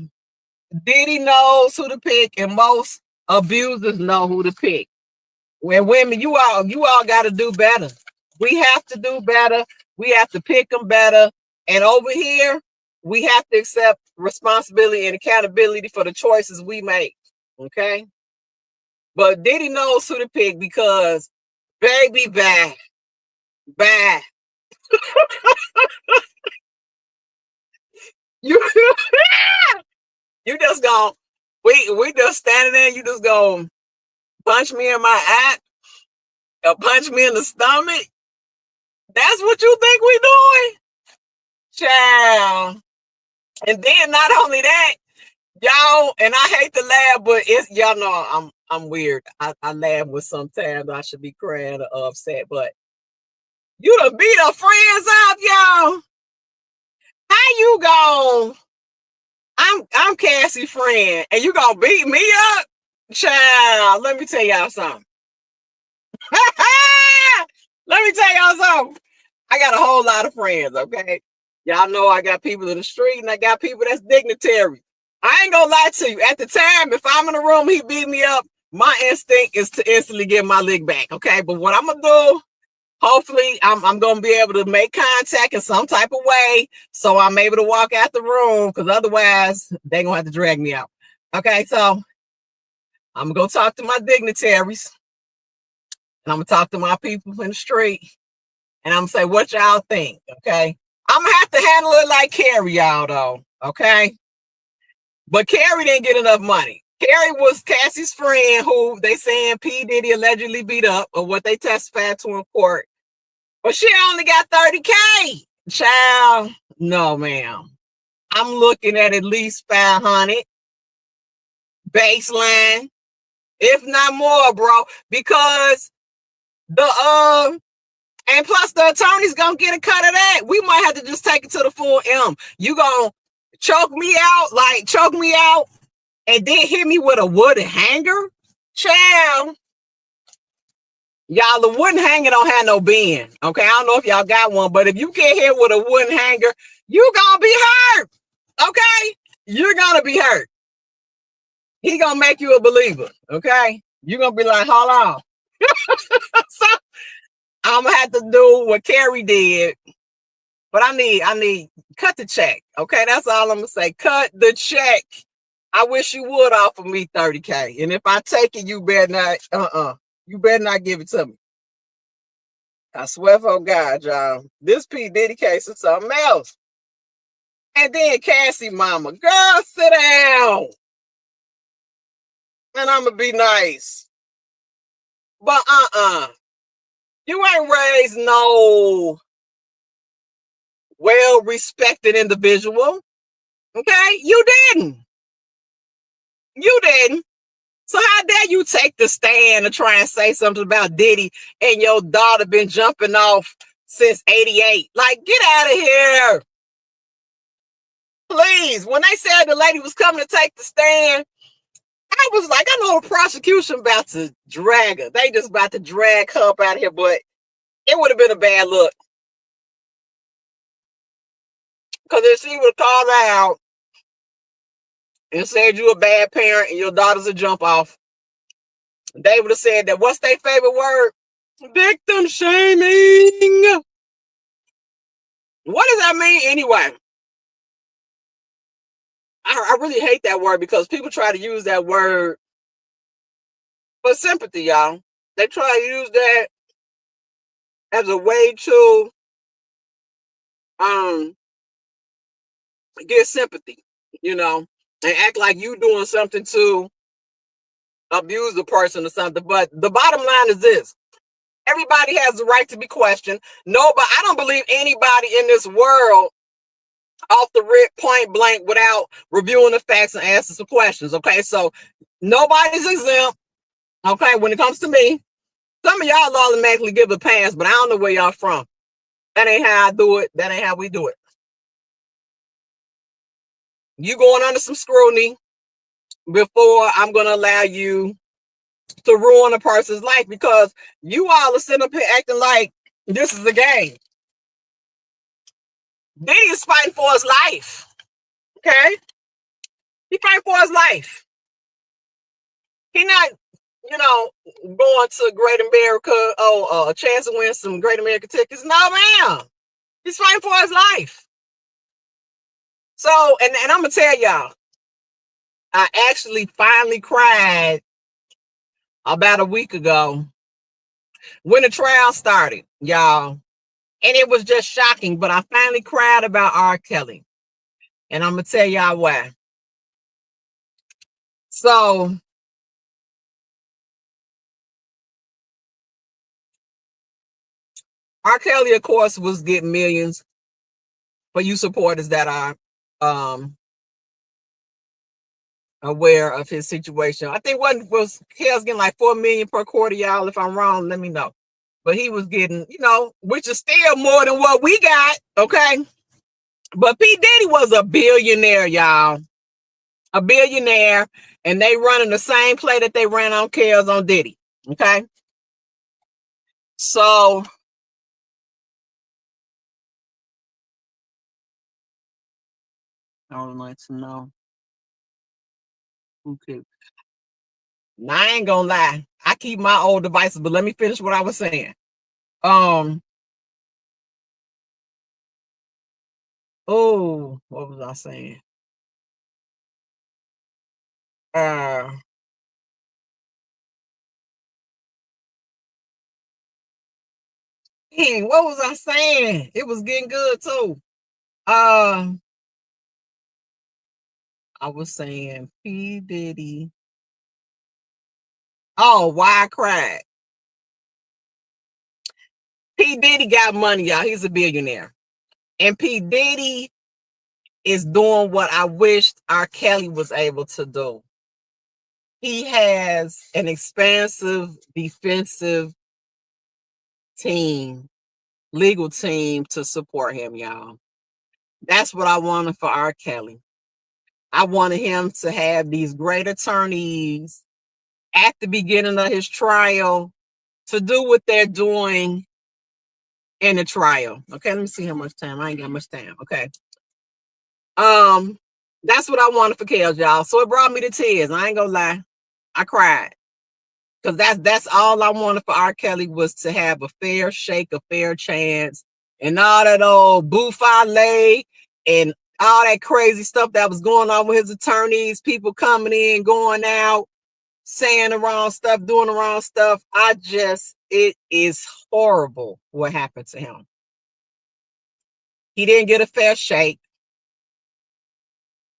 Diddy knows who to pick, and most abusers know who to pick. When women, you all got to do better. We have to do better. We have to pick them better. And over here, we have to accept responsibility and accountability for the choices we make. Okay? But Diddy knows who to pick because, baby, bad. you you just gonna, we just standing there, you just gonna punch me in my eye or punch me in the stomach. That's what you think we doing? Child. And then not only that, y'all, and I hate to laugh, but it's, y'all know I'm weird. I laugh with sometimes I should be crying or upset, but you done beat our friends up, y'all. How you gone? I'm Cassie's friend, and you gonna beat me up? Child, let me tell y'all something. Let me tell y'all something. I got a whole lot of friends, okay? Y'all know I got people in the street and I got people that's dignitary. I ain't gonna lie to you. At the time, if I'm in the room, he beat me up, my instinct is to instantly get my lick back, okay? But what I'm gonna do, hopefully, I'm gonna be able to make contact in some type of way so I'm able to walk out the room, because otherwise, they're gonna have to drag me out. Okay, so I'm gonna go talk to my dignitaries, and I'm gonna talk to my people in the street, and I'm gonna say, what y'all think, okay? I'm gonna have to handle it like Carrie, y'all, though, okay? But Carrie didn't get enough money. Carrie was Cassie's friend who they saying P Diddy allegedly beat up, or what they testified to in court. But she only got 30K. Child, no, ma'am. I'm looking at least 500 baseline, if not more, bro. Because the and plus the attorney's gonna get a cut of that. We might have to just take it to the full M. You gonna choke me out, and then hit me with a wooden hanger? Child. Y'all, the wooden hanger don't have no bend. Okay, I don't know if y'all got one, but if you get hit with a wooden hanger, you gonna be hurt. Okay? You're gonna be hurt. He gonna make you a believer. Okay? You're gonna be like, hold on. So I'm gonna have to do what Carrie did. But I need cut the check. Okay, that's all I'm gonna say. Cut the check. I wish you would offer me 30K. And if I take it, you better not, you better not give it to me. I swear for God, y'all. This P Diddy case is something else. And then Cassie mama, girl, sit down. And I'm gonna be nice. But you ain't raised no well-respected individual. Okay? You didn't. You didn't. So how dare you take the stand and try and say something about Diddy and your daughter been jumping off since 88? Like, get out of here. Please. When they said the lady was coming to take the stand, I was like, I know the prosecution about to drag her. They just about to drag her up out of here, but it would have been a bad look. Because if she would have called her out and said you a bad parent and your daughter's a jump off, they would have said that, what's their favorite word? Victim shaming. What does that mean anyway? I really hate that word because people try to use that word for sympathy, y'all. They try to use that as a way to get sympathy, you know, and act like you doing something to abuse the person or something. But the bottom line is this: everybody has the right to be questioned. Nobody, I don't believe anybody in this world off the rip, point blank, without reviewing the facts and asking some questions. Okay, so nobody's exempt. Okay, when it comes to me, some of y'all automatically give a pass, but I don't know where y'all from. That ain't how I do it. That ain't how we do it. You going under some scrutiny before I'm going to allow you to ruin a person's life, because you all are sitting up here acting like this is a game. Diddy is fighting for his life. Okay? He fighting for his life. He not, going to Great America, a chance to win some Great America tickets. No, ma'am. He's fighting for his life. So, and I'm going to tell y'all, I actually finally cried about a week ago when the trial started, y'all. And it was just shocking, but I finally cried about RKelly. And I'm going to tell y'all why. So, RKelly, of course, was getting millions for you supporters that are aware of his situation. I think Kel's getting like 4 million per quarter, y'all. If I'm wrong, let me know. But he was getting, which is still more than what we got, okay? But P Diddy was a billionaire, y'all. a billionaire, and they running the same play that they ran on Kells on Diddy. Okay. So I would like to know who could. Now, I ain't gonna lie. I keep my old devices, but let me finish what I was saying. Oh, what was I saying? Dang, what was I saying? It was getting good too. I was saying P Diddy. Oh, why I cried? P Diddy got money, y'all. He's a billionaire, and P Diddy is doing what I wished RKelly was able to do. He has an expansive defensive team, legal team to support him, y'all. That's what I wanted for RKelly. I wanted him to have these great attorneys at the beginning of his trial to do what they're doing in the trial. Okay, let me see how much time. I ain't got much time. Okay. That's what I wanted for Kells, y'all. So it brought me to tears. I ain't gonna lie. I cried. Because that's all I wanted for RKelly was to have a fair shake, a fair chance, and all that old buffale and all that crazy stuff that was going on with his attorneys, people coming in, going out, saying the wrong stuff, doing the wrong stuff. It is horrible what happened to him. He didn't get a fair shake.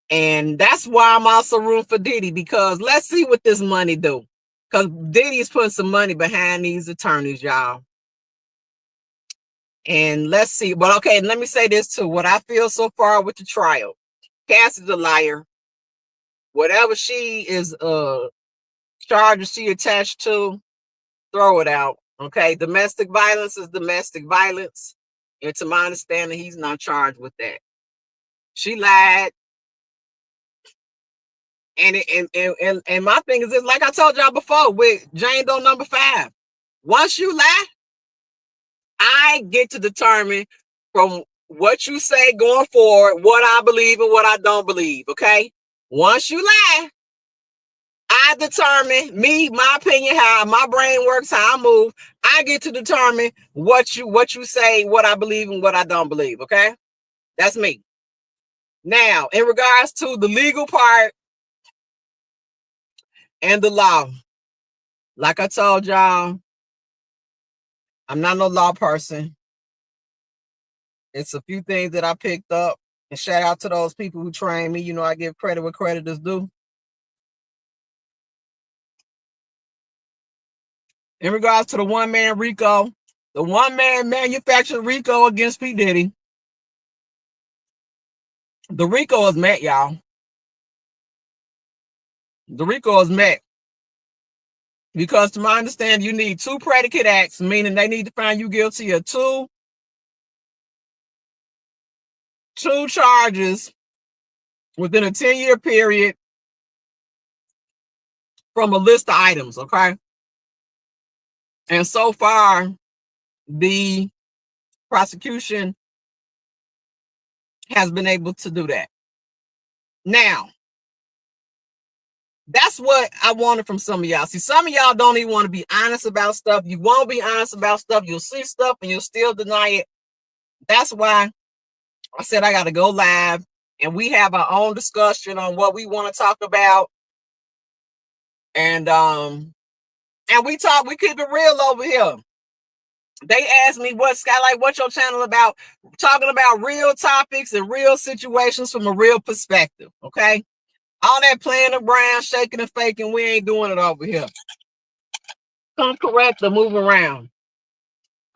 And that's why I'm also rooting for Diddy, because let's see what this money do. Because Diddy's putting some money behind these attorneys, y'all. And let's see. But okay, let me say this too. What I feel so far with the trial, Cass is a liar. Whatever she is charges she attached to, throw it out. Okay. Domestic violence is domestic violence. And to my understanding, he's not charged with that. She lied. And my thing is this, like I told y'all before with Jane Doe number 5. Once you lie, I get to determine from what you say going forward what I believe and what I don't believe. Okay. Once you lie, I determine my opinion, how my brain works, how I move. I get to determine what you say, what I believe and what I don't believe. Okay. That's me. Now, in regards to the legal part and the law, like I told y'all, I'm not no law person. It's a few things that I picked up, and shout out to those people who trained me. You know, I give credit where credit is due. In regards to the one-man RICO, the one-man manufactured RICO against P Diddy, the RICO is met, y'all. The RICO is met because, to my understanding, you need 2 predicate acts, meaning they need to find you guilty of two charges within a 10-year period from a list of items, okay? And so far, the prosecution has been able to do that. Now, that's what I wanted from some of y'all. See, some of y'all don't even want to be honest about stuff. You won't be honest about stuff. You'll see stuff and you'll still deny it. That's why I said I got to go live and we have our own discussion on what we want to talk about. And we keep it real over here. They asked me, Skyye Lyfe, what's your channel about? Talking about real topics and real situations from a real perspective, okay? All that playing around, shaking and faking, we ain't doing it over here. Come correct or move around.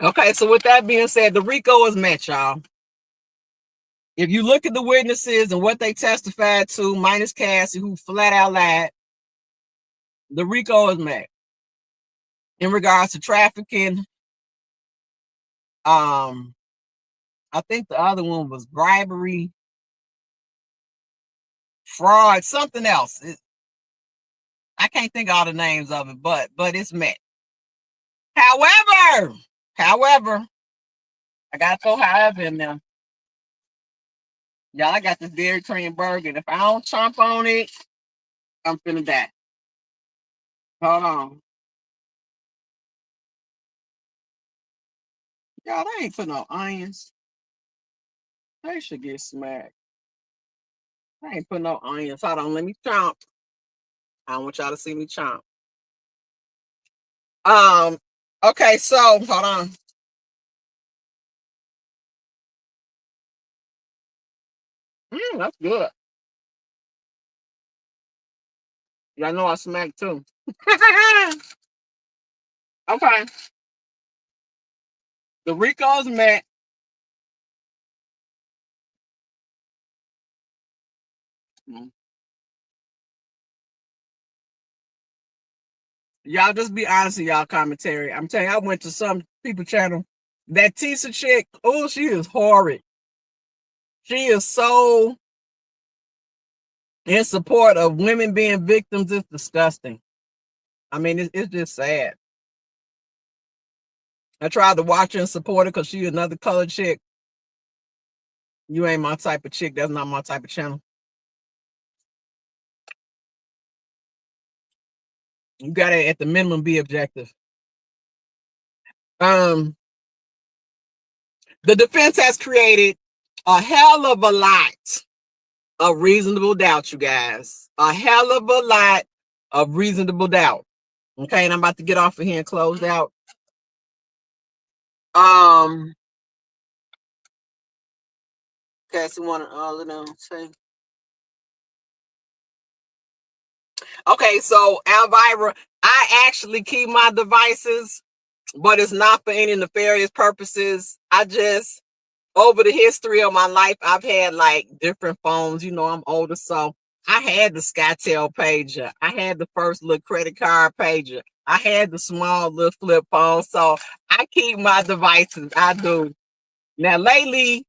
Okay, so with that being said, the RICO is met, y'all. If you look at the witnesses and what they testified to, minus Cassie, who flat out lied, the RICO is met. In regards to trafficking, I think the other one was bribery. fraud, something else. I can't think of all the names of it, but it's met. However, I got to throw however in there. Y'all, I got this Dairy Cream burger. If I don't chomp on it, I'm finna die. Hold on. Y'all, they ain't put no onions. They should get smacked. I ain't put no onions. Hold on, let me chomp. I don't want y'all to see me chomp. Okay, so hold on. That's good. Y'all know I smacked too. Okay. The Rico's met. Y'all just be honest in y'all commentary. I'm telling you, I went to some people channel. That Tisa chick, oh, she is horrid. She is so in support of women being victims. It's disgusting. I mean, it's just sad. I tried to watch her and support her because she's another colored chick. You ain't my type of chick. That's not my type of channel. You gotta, at the minimum, be objective. The defense has created a hell of a lot of reasonable doubt, you guys. A hell of a lot of reasonable doubt. Okay, and I'm about to get off of here and close out. Cassie wanted all of them. Say. Okay, so Elvira, I actually keep my devices, but it's not for any nefarious purposes. I just, over the history of my life, I've had like different phones. You know, I'm older, so I had the SkyTel pager. I had the first little credit card pager. I had the small little flip phone. So I keep my devices. I do. Now, lately,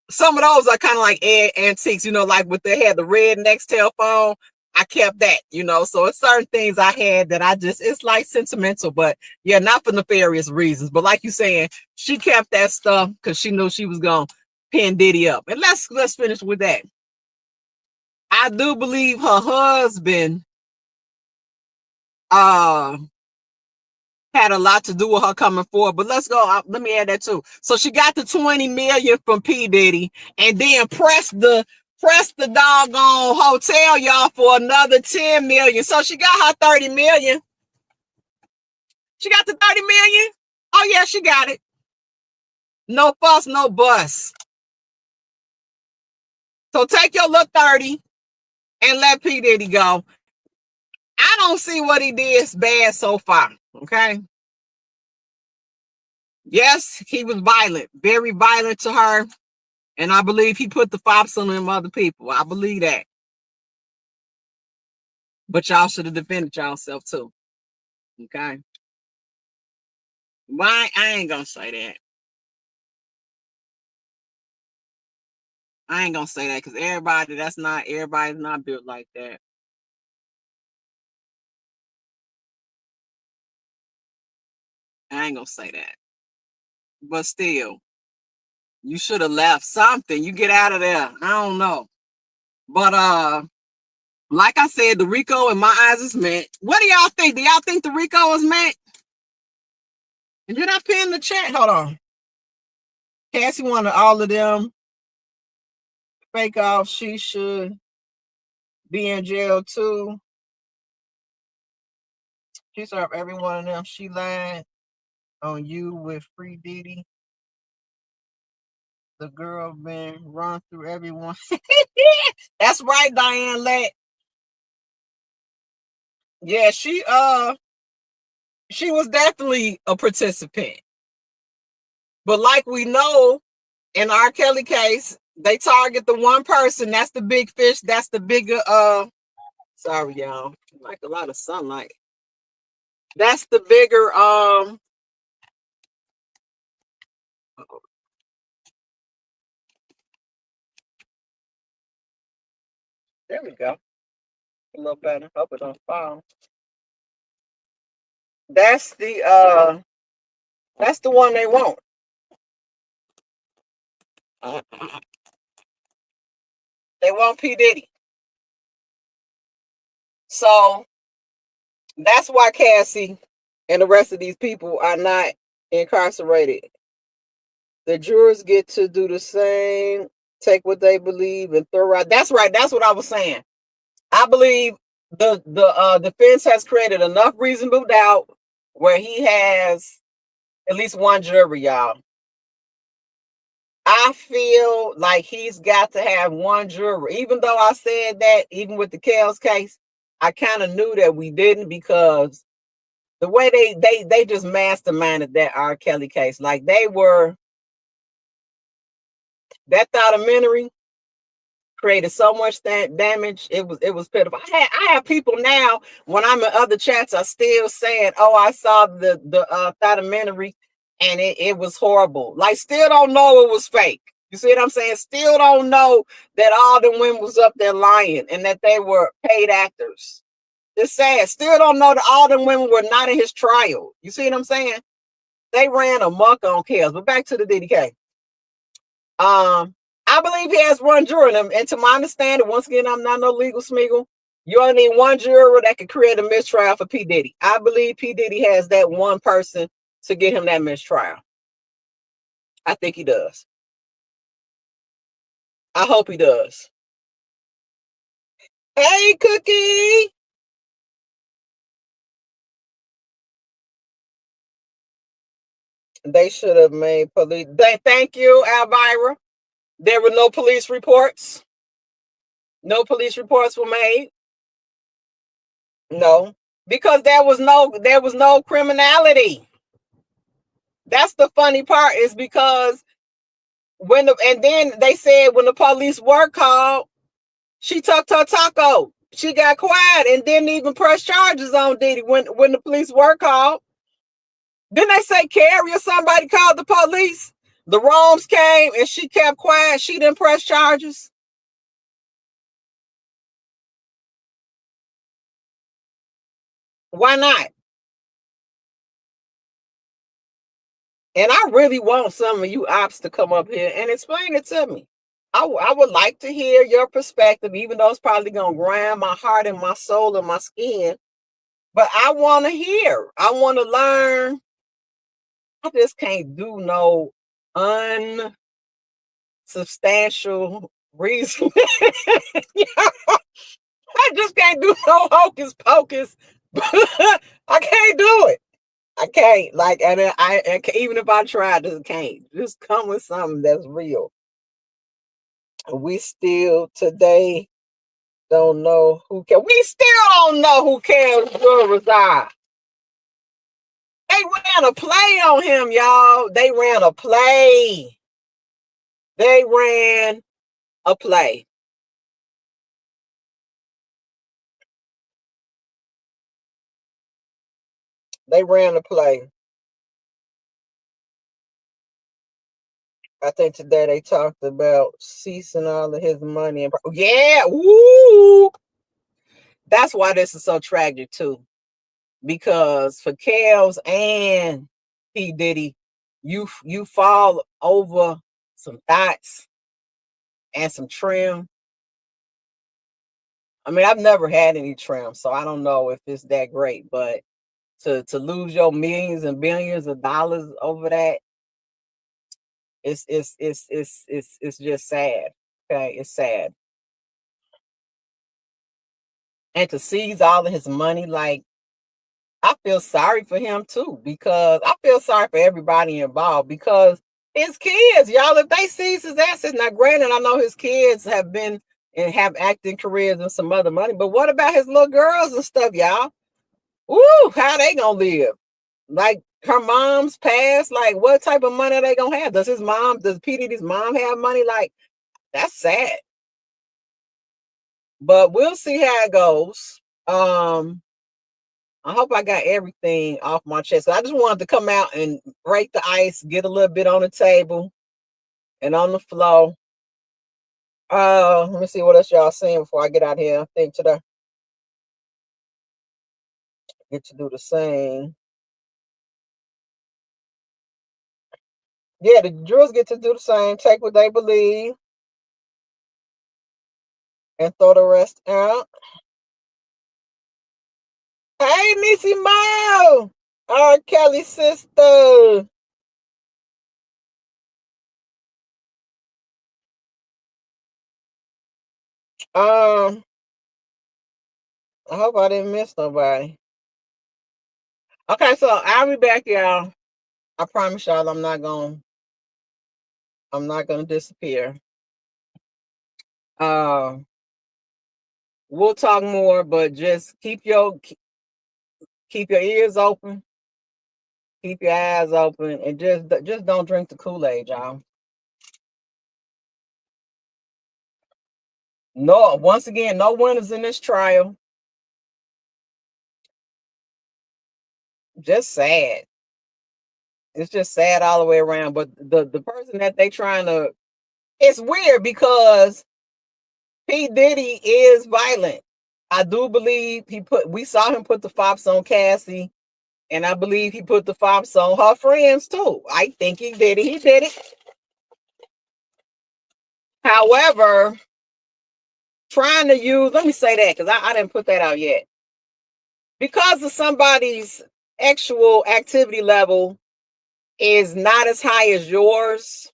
some of those are kind of like antiques, you know, like what they had the red Nextel phone. I kept that, you know. So it's certain things I had that I just, it's like sentimental, but yeah, not for nefarious reasons. But like you saying, she kept that stuff because she knew she was gonna pin Diddy up. And let's finish with that. I do believe her husband had a lot to do with her coming forward, but let's go. Let me add that too. So she got the 20 million from P Diddy, and then pressed the doggone hotel, y'all, for another 10 million. So she got her 30 million. She got the 30 million. Oh yeah, she got it. No fuss, no bus. So take your little 30 and let P Diddy go. I don't see what he did bad so far. Okay. Yes, he was violent, very violent to her. And I believe he put the fops on them other people. I believe that. But y'all should have defended yourself too. Okay. Why? I ain't gonna say that. I ain't gonna say that because everybody's not built like that. I ain't gonna say that. But still, you should have left something. You get out of there. I don't know. But like I said, the Rico in my eyes is meant. What do y'all think? Do y'all think the Rico is meant? And did I pin the chat? Hold on. Cassie wanted all of them fake off. She should be in jail too. She served every one of them. She lied on you with free Diddy. The girl been run through everyone. That's right, Diane Lett. Yeah, she was definitely a participant. But like we know, in our RKelly case, they target the one person. That's the big fish. That's the bigger sorry, y'all. Like a lot of sunlight. That's the bigger There we go. A little better. Hope it don't fall. That's the one they want. They want P Diddy. So that's why Cassie and the rest of these people are not incarcerated. The jurors get to do the same, take what they believe and throw out. That's right. That's what I was saying. I believe the defense has created enough reasonable doubt where he has at least one jury, y'all. I feel like he's got to have one jury. Even though I said that, even with the Kels case, I kind of knew that we didn't, because the way they just masterminded that RKelly case. Like, they were, that documentary created so much damage. It was pitiful. I have people now, when I'm in other chats, are still saying, "Oh, I saw the documentary and it was horrible." Like, still don't know it was fake. You see what I'm saying? Still don't know that all the women was up there lying and that they were paid actors. It's sad. Still don't know that all the women were not in his trial. You see what I'm saying? They ran amok on Kels. But back to the DDK. I believe he has one juror, and to my understanding, once again, I'm not no legal smeagol. You only need one juror that can create a mistrial for P Diddy. I believe P Diddy has that one person to get him that mistrial. I think he does. I hope he does. Hey, Cookie. They should have made police. Thank you, Elvira. There were no police reports. No police reports were made. No, because there was no criminality. That's the funny part, is because and then they said when the police were called, she tucked her taco. She got quiet and didn't even press charges on Diddy when the police were called. Didn't they say Carrie or somebody called the police? The Roms came and she kept quiet. She didn't press charges. Why not? And I really want some of you ops to come up here and explain it to me. I would like to hear your perspective, even though it's probably going to grind my heart and my soul and my skin. But I want to hear. I want to learn. I just can't do no unsubstantial reason. I just can't do no hocus pocus. I can't do it. I can't. Like, and I even if I try, I just can't. Just come with something that's real. We still today don't know who cares. We still don't know who cares will reside. They ran a play on him, y'all. They ran a play. They ran a play. They ran a play. I think today they talked about ceasing all of his money. And yeah, woo! That's why this is so tragic too. Because for Kels and P Diddy, you fall over some thoughts and some trim. I mean, I've never had any trim, so I don't know if it's that great, but to lose your millions and billions of dollars over that, it's just sad. Okay, it's sad. And to seize all of his money, like, I feel sorry for him too, because I feel sorry for everybody involved, because his kids, y'all, if they seize his assets, now granted, I know his kids have been and have acting careers and some other money, but what about his little girls and stuff, y'all? Ooh, how they gonna live? Like, her mom's passed, like, what type of money are they gonna have? Does P Diddy's mom have money? Like, that's sad. But we'll see how it goes. I hope I got everything off my chest. I just wanted to come out and break the ice, get a little bit on the table and on the floor. Let me see what else y'all saying before I get out here. I think today get to do the same. Yeah, the jurors get to do the same. Take what they believe and throw the rest out. Hey, Missy Mo, RKelly sister. I hope I didn't miss nobody. Okay, so I'll be back, y'all. I promise y'all I'm not gonna disappear. We'll talk more, but just keep your ears open, keep your eyes open, and just don't drink the Kool-Aid, y'all. No, once again, no winners in this trial. Just sad. It's just sad all the way around. But the person that they trying to, it's weird because P Diddy is violent. I do believe we saw him put the fops on Cassie, and I believe he put the fops on her friends too. I think he did it. He did it. However, trying to use, let me say that because I didn't put that out yet. Because of somebody's actual activity level is not as high as yours.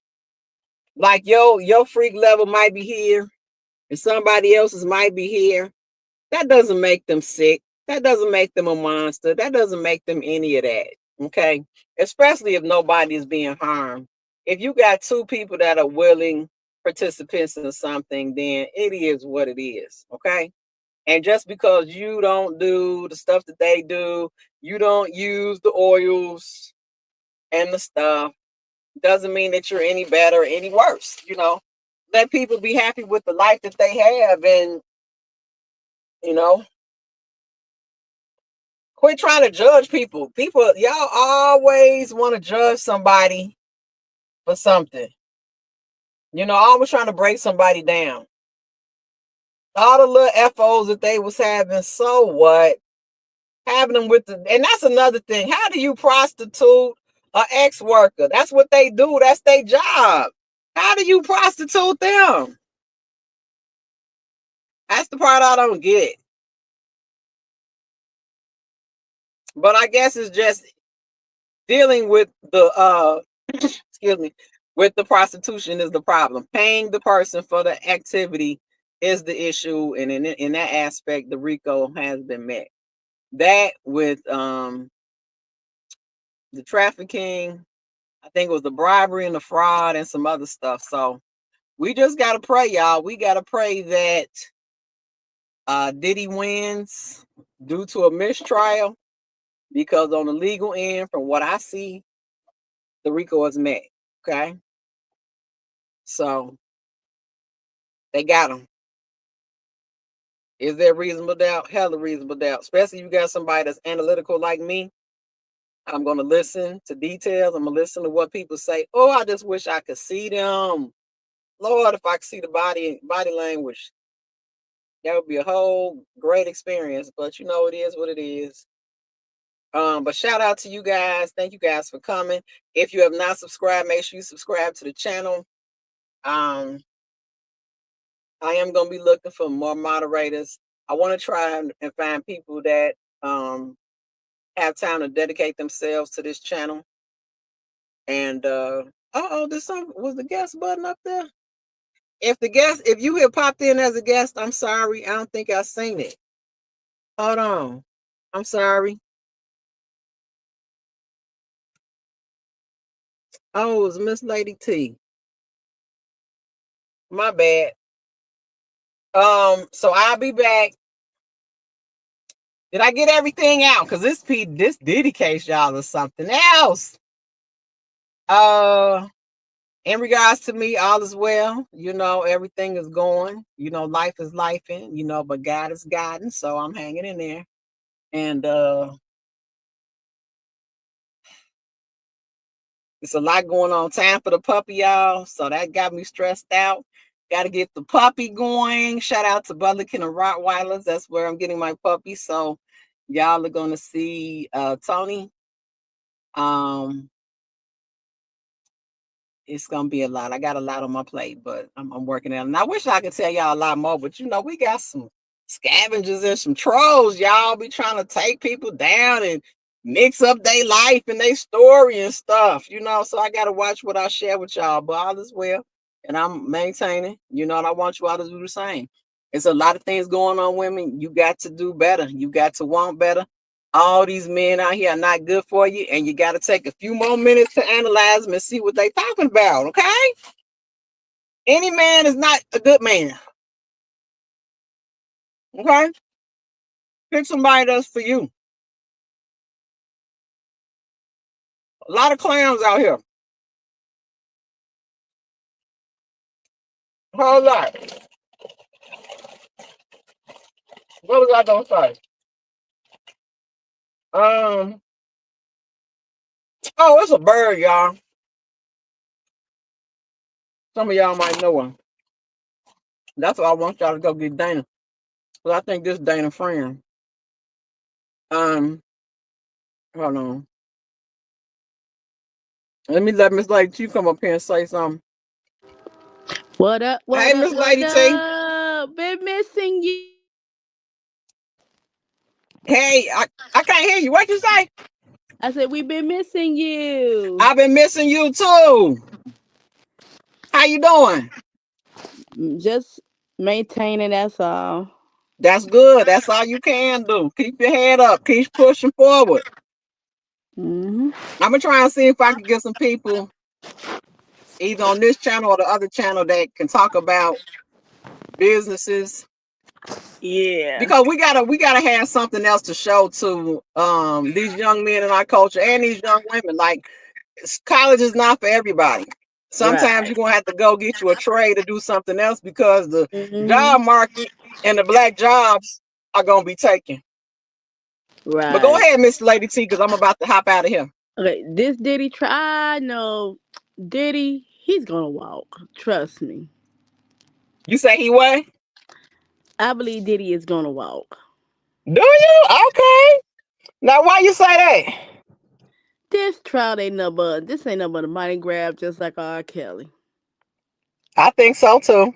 Like your freak level might be here and somebody else's might be here. That doesn't make them sick. That doesn't make them a monster. That doesn't make them any of that. Okay. Especially if nobody is being harmed. If you got two people that are willing participants in something, then it is what it is. Okay. And just because you don't do the stuff that they do, you don't use the oils and the stuff, doesn't mean that you're any better or any worse. Let people be happy with the life that they have, and quit trying to judge people. Y'all always want to judge somebody for something. Always trying to break somebody down. All the little FOs that they was having, so what? Having them and that's another thing. How do you prostitute an ex-worker? That's what they do. That's their job. How do you prostitute them? That's the part I don't get. But I guess it's just dealing with the excuse me, with the prostitution is the problem. Paying the person for the activity is the issue, and in that aspect, the RICO has been met. That with the trafficking, I think it was the bribery and the fraud and some other stuff. So we just gotta pray, y'all. We gotta pray that Diddy wins due to a mistrial, because on the legal end, from what I see, the RICO is met. Okay, so they got him. Is there reasonable doubt? Hella reasonable doubt. Especially if you got somebody that's analytical like me. I'm going to listen to details. I'm going to listen to what people say. Oh, I just wish I could see them. Lord, if I could see the body language, that would be a whole great experience. But it is what it is. But shout out to you guys. Thank you guys for coming. If you have not subscribed, make sure you subscribe to the channel. I am going to be looking for more moderators. I want to try and find people that have time to dedicate themselves to this channel. And was the guest button up there? If you had popped in as a guest, I'm sorry. I don't think I seen it. Hold on. I'm sorry. Oh, it was Miss Lady T. My bad. So I'll be back. Did I get everything out? Because this Diddy case, y'all, is something else. In regards to me, all is well. Everything is going. Life is lifing, but God is guiding. So I'm hanging in there. And it's a lot going on. Time for the puppy, y'all. So that got me stressed out. Got to get the puppy going. Shout out to Brotherkin and Rottweilers. That's where I'm getting my puppy. So y'all are gonna see Tony. It's gonna be a lot. I got a lot on my plate, but I'm working it. And I wish I could tell y'all a lot more, but we got some scavengers and some trolls. Y'all be trying to take people down and mix up their life and their story and stuff, So I gotta watch what I share with y'all, but all is well. And I'm maintaining, and I want you all to do the same. It's a lot of things going on, women. You got to do better. You got to want better. All these men out here are not good for you, and you got to take a few more minutes to analyze them and see what they're talking about, okay? Any man is not a good man, okay? Pick somebody that's for you. A lot of clowns out here. A whole lot. What was I gonna say? Oh, it's a bird, y'all. Some of y'all might know him. That's why I want y'all to go get Dana. Because I think this Dana friend. Hold on. Let Miss Lady T come up here and say something. What up? Hey, Miss Lady T. Been missing you. Hey, I can't hear you. What you say? I said we've been missing you. I've been missing you too. How you doing? Just maintaining, that's all. That's good. That's all you can do. Keep your head up. Keep pushing forward. Mm-hmm. I'm gonna try and see if I can get some people either on this channel or the other channel that can talk about businesses. Yeah. Because we gotta have something else to show to these young men in our culture and these young women. Like, college is not for everybody. Sometimes you're gonna have to go get you a trade to do something else because the job market and the black jobs are gonna be taken. Right. But go ahead, Miss Lady T, because I'm about to hop out of here. Okay, this Diddy I know Diddy, he's gonna walk. Trust me. You say he what? I believe Diddy is gonna walk. Do you? Okay. Now why you say that? This trial ain't no but this ain't no but a money grab, just like RKelly. I think so too.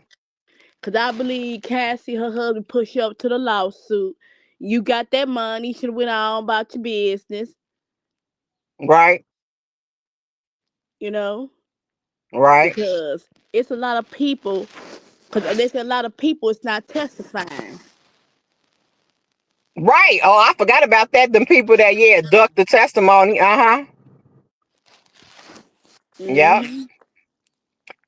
Cause I believe Cassie, her husband, push you up to the lawsuit. You got that money, you should have went on about your business. Right. Right. Because it's a lot of people. Because there's a lot of people. It's not testifying. Right. Oh, I forgot about that. Them people that duck the testimony. Uh-huh. Yeah. Mm-hmm.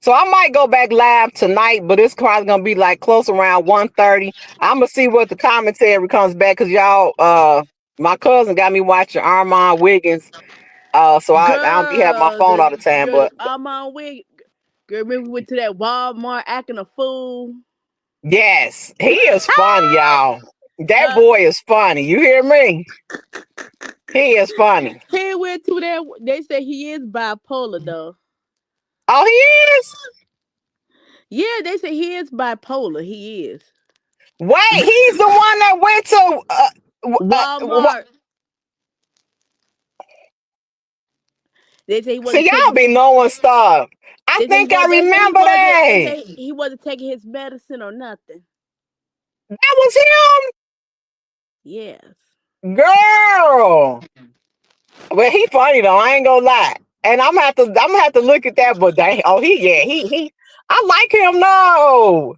So I might go back live tonight, but it's probably gonna be like close around 1:30. I'm gonna see what the commentary comes back because y'all my cousin got me watching Armand Wiggins. So I don't be having my Girl, phone all the time, but I'm on with. Girl, remember we went to that Walmart acting a fool? yes, he is funny, y'all. That boy is funny. You hear me? He is funny. He went to that. They say he is bipolar, though. Oh, he is? Yeah, they say he is bipolar. He is. Wait, he's the one that went to Walmart. They say he see, wasn't y'all taking. be knowing stuff. I They say he think I was. They say he remember wasn't. They that. say he wasn't taking his medicine or nothing. That was Yes. him? Girl. Well, he funny though. I ain't gonna lie. And I'm gonna have to look at that. But he. I like him. No,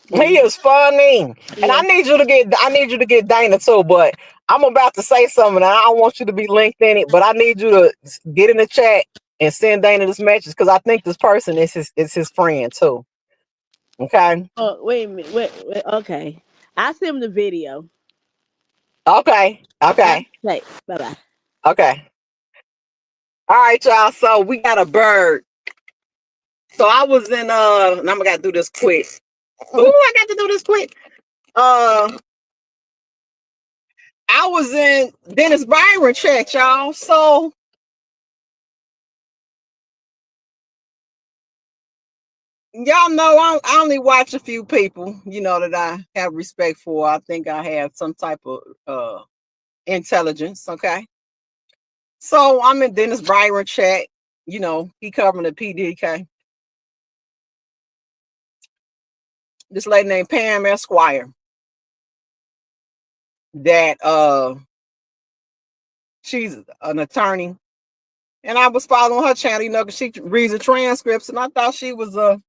he is funny. And Yeah. I need you to get Dana too. But I'm about to say something. And I don't want you to be linked in it. But I need you to get in the chat and send Dana this message because I think this person is his friend too. Okay. Oh, wait a minute. Wait. Okay. I sent him the video. Okay. Bye Okay. bye. Okay. All right, y'all. So we got a bird. So I was in and I'm gonna do this quick. Ooh, I got to do this quick. I was in Dennis Byron check, y'all. So y'all know I only watch a few people, that I have respect for. I think I have some type of intelligence. Okay. So I'm in Dennis Byron chat. He covering the PDK. This lady named Pam Esquire that she's an attorney. And I was following her channel, because she reads the transcripts, and I thought she was a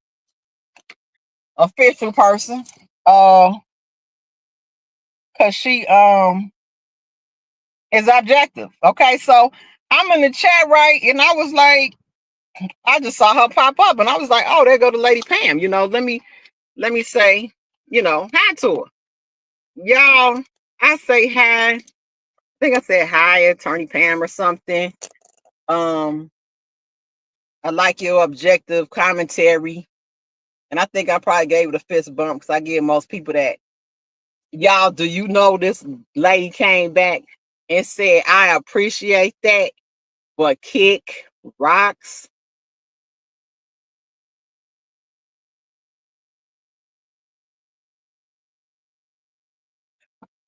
official person. Cause she is objective. Okay, so I'm in the chat, right? And I was like, I just saw her pop up, and I was like, oh, there go the lady Pam. Let me say, hi to her. Y'all, I say hi. I think I said hi, Attorney Pam or something. I like your objective commentary. And I think I probably gave it a fist bump because I give most people that. Y'all, do you know this lady came back and said, I appreciate that, but kick rocks?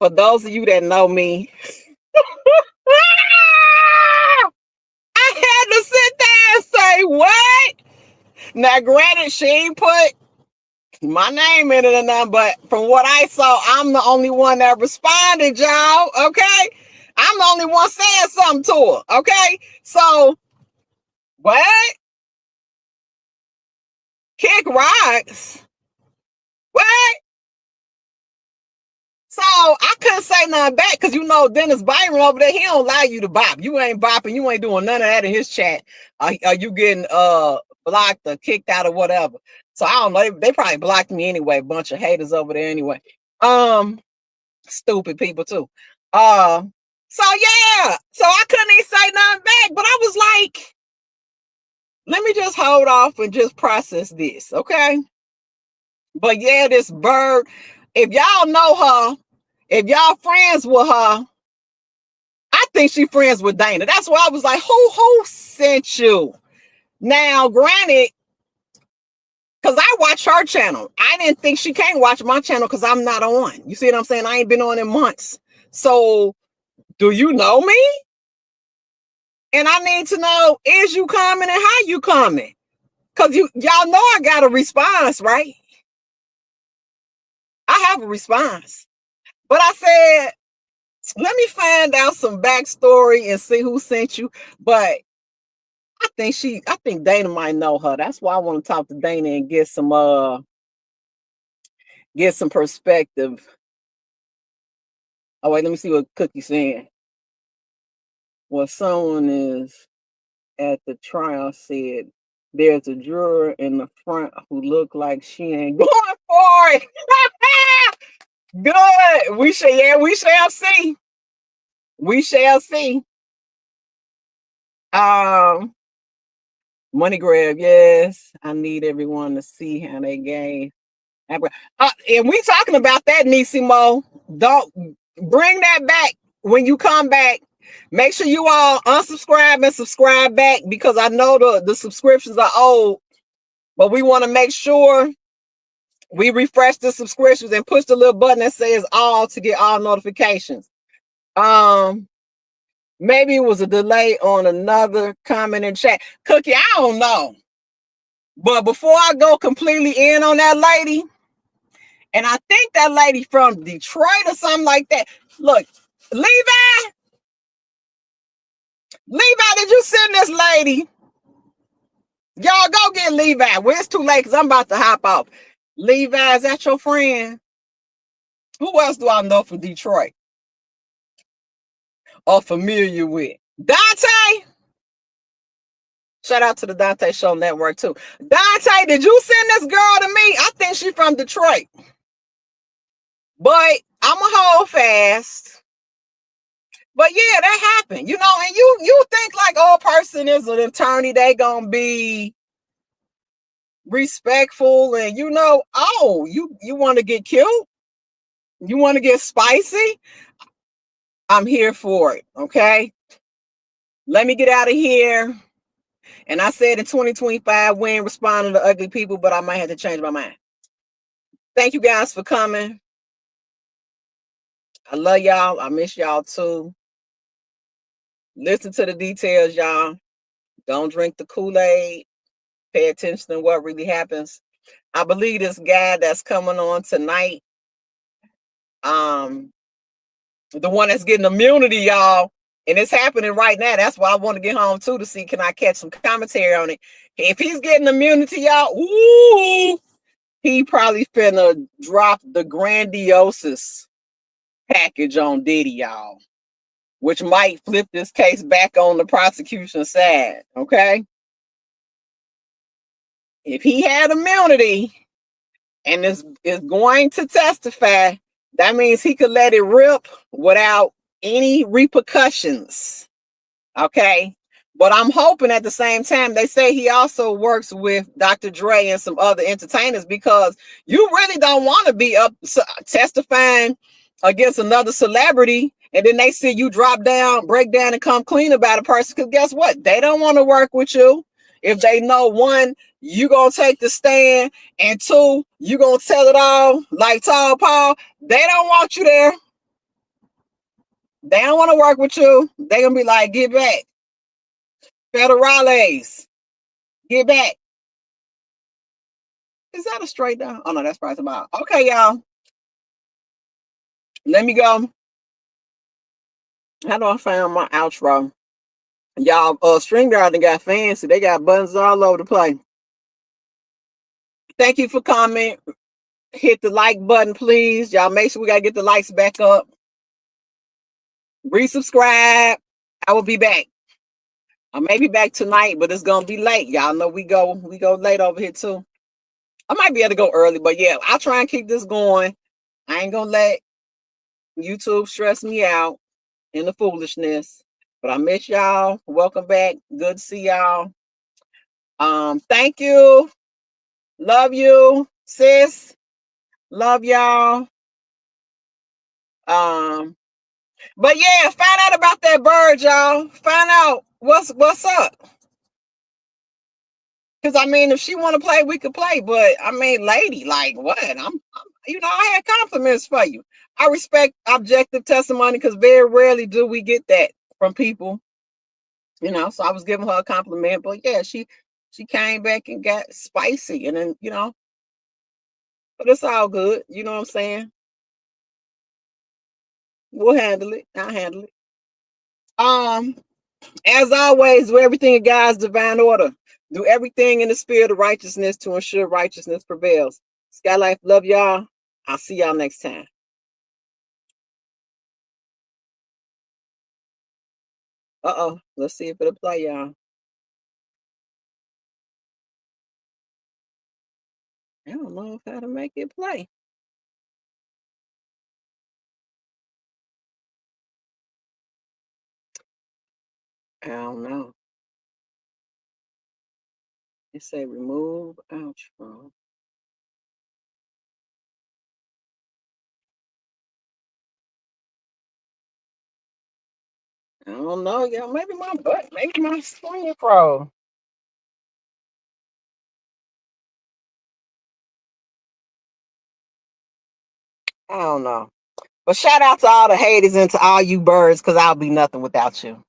For those of you that know me, I had to sit there and say, what? Now, granted, she ain't put my name in it or nothing, but from what I saw, I'm the only one that responded, y'all. Okay? I'm the only one saying something to her. Okay? So, what? Kick rocks? What? So I couldn't say nothing back because Dennis Byron over there, he don't allow you to bop. You ain't bopping, you ain't doing none of that in his chat. Are you getting blocked or kicked out or whatever? So I don't know. They probably blocked me anyway. Bunch of haters over there anyway. Stupid people too. So yeah. So I couldn't even say nothing back, but I was like, let me just hold off and just process this, okay? But yeah, this bird, if y'all know her, if y'all friends with her, I think she friends with Dana. That's why I was like, who sent you? Now, granted, because I watch her channel. I didn't think she can't watch my channel because I'm not on. You see what I'm saying? I ain't been on in months. So, do you know me? And I need to know, is you coming and how you coming? Because y'all know I got a response, right? I have a response. But I said, let me find out some backstory and see who sent you. But I think Dana might know her. That's why I want to talk to Dana and get some perspective. Oh wait, let me see what Cookie's saying. Well, someone is at the trial said there's a juror in the front who looked like she ain't going for it. Good. We shall see. We shall see. Money grab, yes. I need everyone to see how they gave. And we talking about that, Nisimo. Don't bring that back when you come back. Make sure you all unsubscribe and subscribe back because I know the subscriptions are old, but we want to make sure we refresh the subscriptions and push the little button that says all to get all notifications. Maybe it was a delay on another comment in chat. Cookie, I don't know. But before I go completely in on that lady, and I think that lady from Detroit or something like that. Look, Levi, did you send this lady? Y'all go get Levi. Well, it's too late because I'm about to hop off. Levi, is that your friend? Who else do I know from Detroit or familiar with? Dante? Shout out to the Dante Show Network too. Dante, did you send this girl to me? I think she's from Detroit. But I'm a hold fast. But yeah, that happened, and you think like, oh, a person is an attorney, they gonna be respectful and oh, you want to get killed? You want to get spicy? I'm here for it, okay? Let me get out of here And I said in 2025, we ain't responding to ugly people, but I might have to change my mind. Thank you guys for coming. I love y'all. I miss y'all too. Listen to the details, y'all. Don't drink the Kool-Aid. Pay attention to what really happens. I believe this guy that's coming on tonight, the one that's getting immunity, y'all, and it's happening right now. That's why I want to get home too, to see, can I catch some commentary on it. If he's getting immunity, y'all, ooh, he probably finna drop the grandiosest package on Diddy, y'all, which might flip this case back on the prosecution side, okay? If he had immunity and is going to testify, that means he could let it rip without any repercussions, okay? But I'm hoping at the same time, they say he also works with Dr. Dre and some other entertainers, because you really don't want to be up testifying against another celebrity and then they see you drop down, break down, and come clean about a person, because guess what? They don't want to work with you if they know, one, you gonna take the stand, and two, you gonna tell it all like Tall Paul. They don't want you there. They don't want to work with you. They gonna be like, get back. Federales, get back. Is that a straight down? Oh no, that's probably about. Okay, y'all. Let me go. How do I find my outro? Y'all, StreamYard done got fancy. They got buttons all over the place. Thank you for coming. Hit the like button, please. Y'all make sure we gotta get the likes back up. Resubscribe. I will be back. I may be back tonight, but it's gonna be late. Y'all know we go late over here too. I might be able to go early, but yeah, I'll try and keep this going. I ain't gonna let YouTube stress me out in the foolishness. But I miss y'all. Welcome back. Good to see y'all. Thank you. Love you, sis. Love y'all. But yeah, find out about that bird, y'all. Find out what's up. Because I mean, if she want to play, we could play. But I mean, lady, like what? I'm I had compliments for you. I respect objective testimony, because very rarely do we get that from people. So I was giving her a compliment. But yeah, she came back and got spicy, and then but it's all good. You know what I'm saying? We'll handle it. I'll handle it. As always, do everything in God's divine order. Do everything in the spirit of righteousness to ensure righteousness prevails. Skyye Lyfe, love y'all. I'll see y'all next time. Let's see if it'll play, y'all. I don't know how to make it play. I don't know. It say remove outro. I don't know, y'all. Maybe my screen froze. I don't know. But shout out to all the haters and to all you birds, because I'll be nothing without you.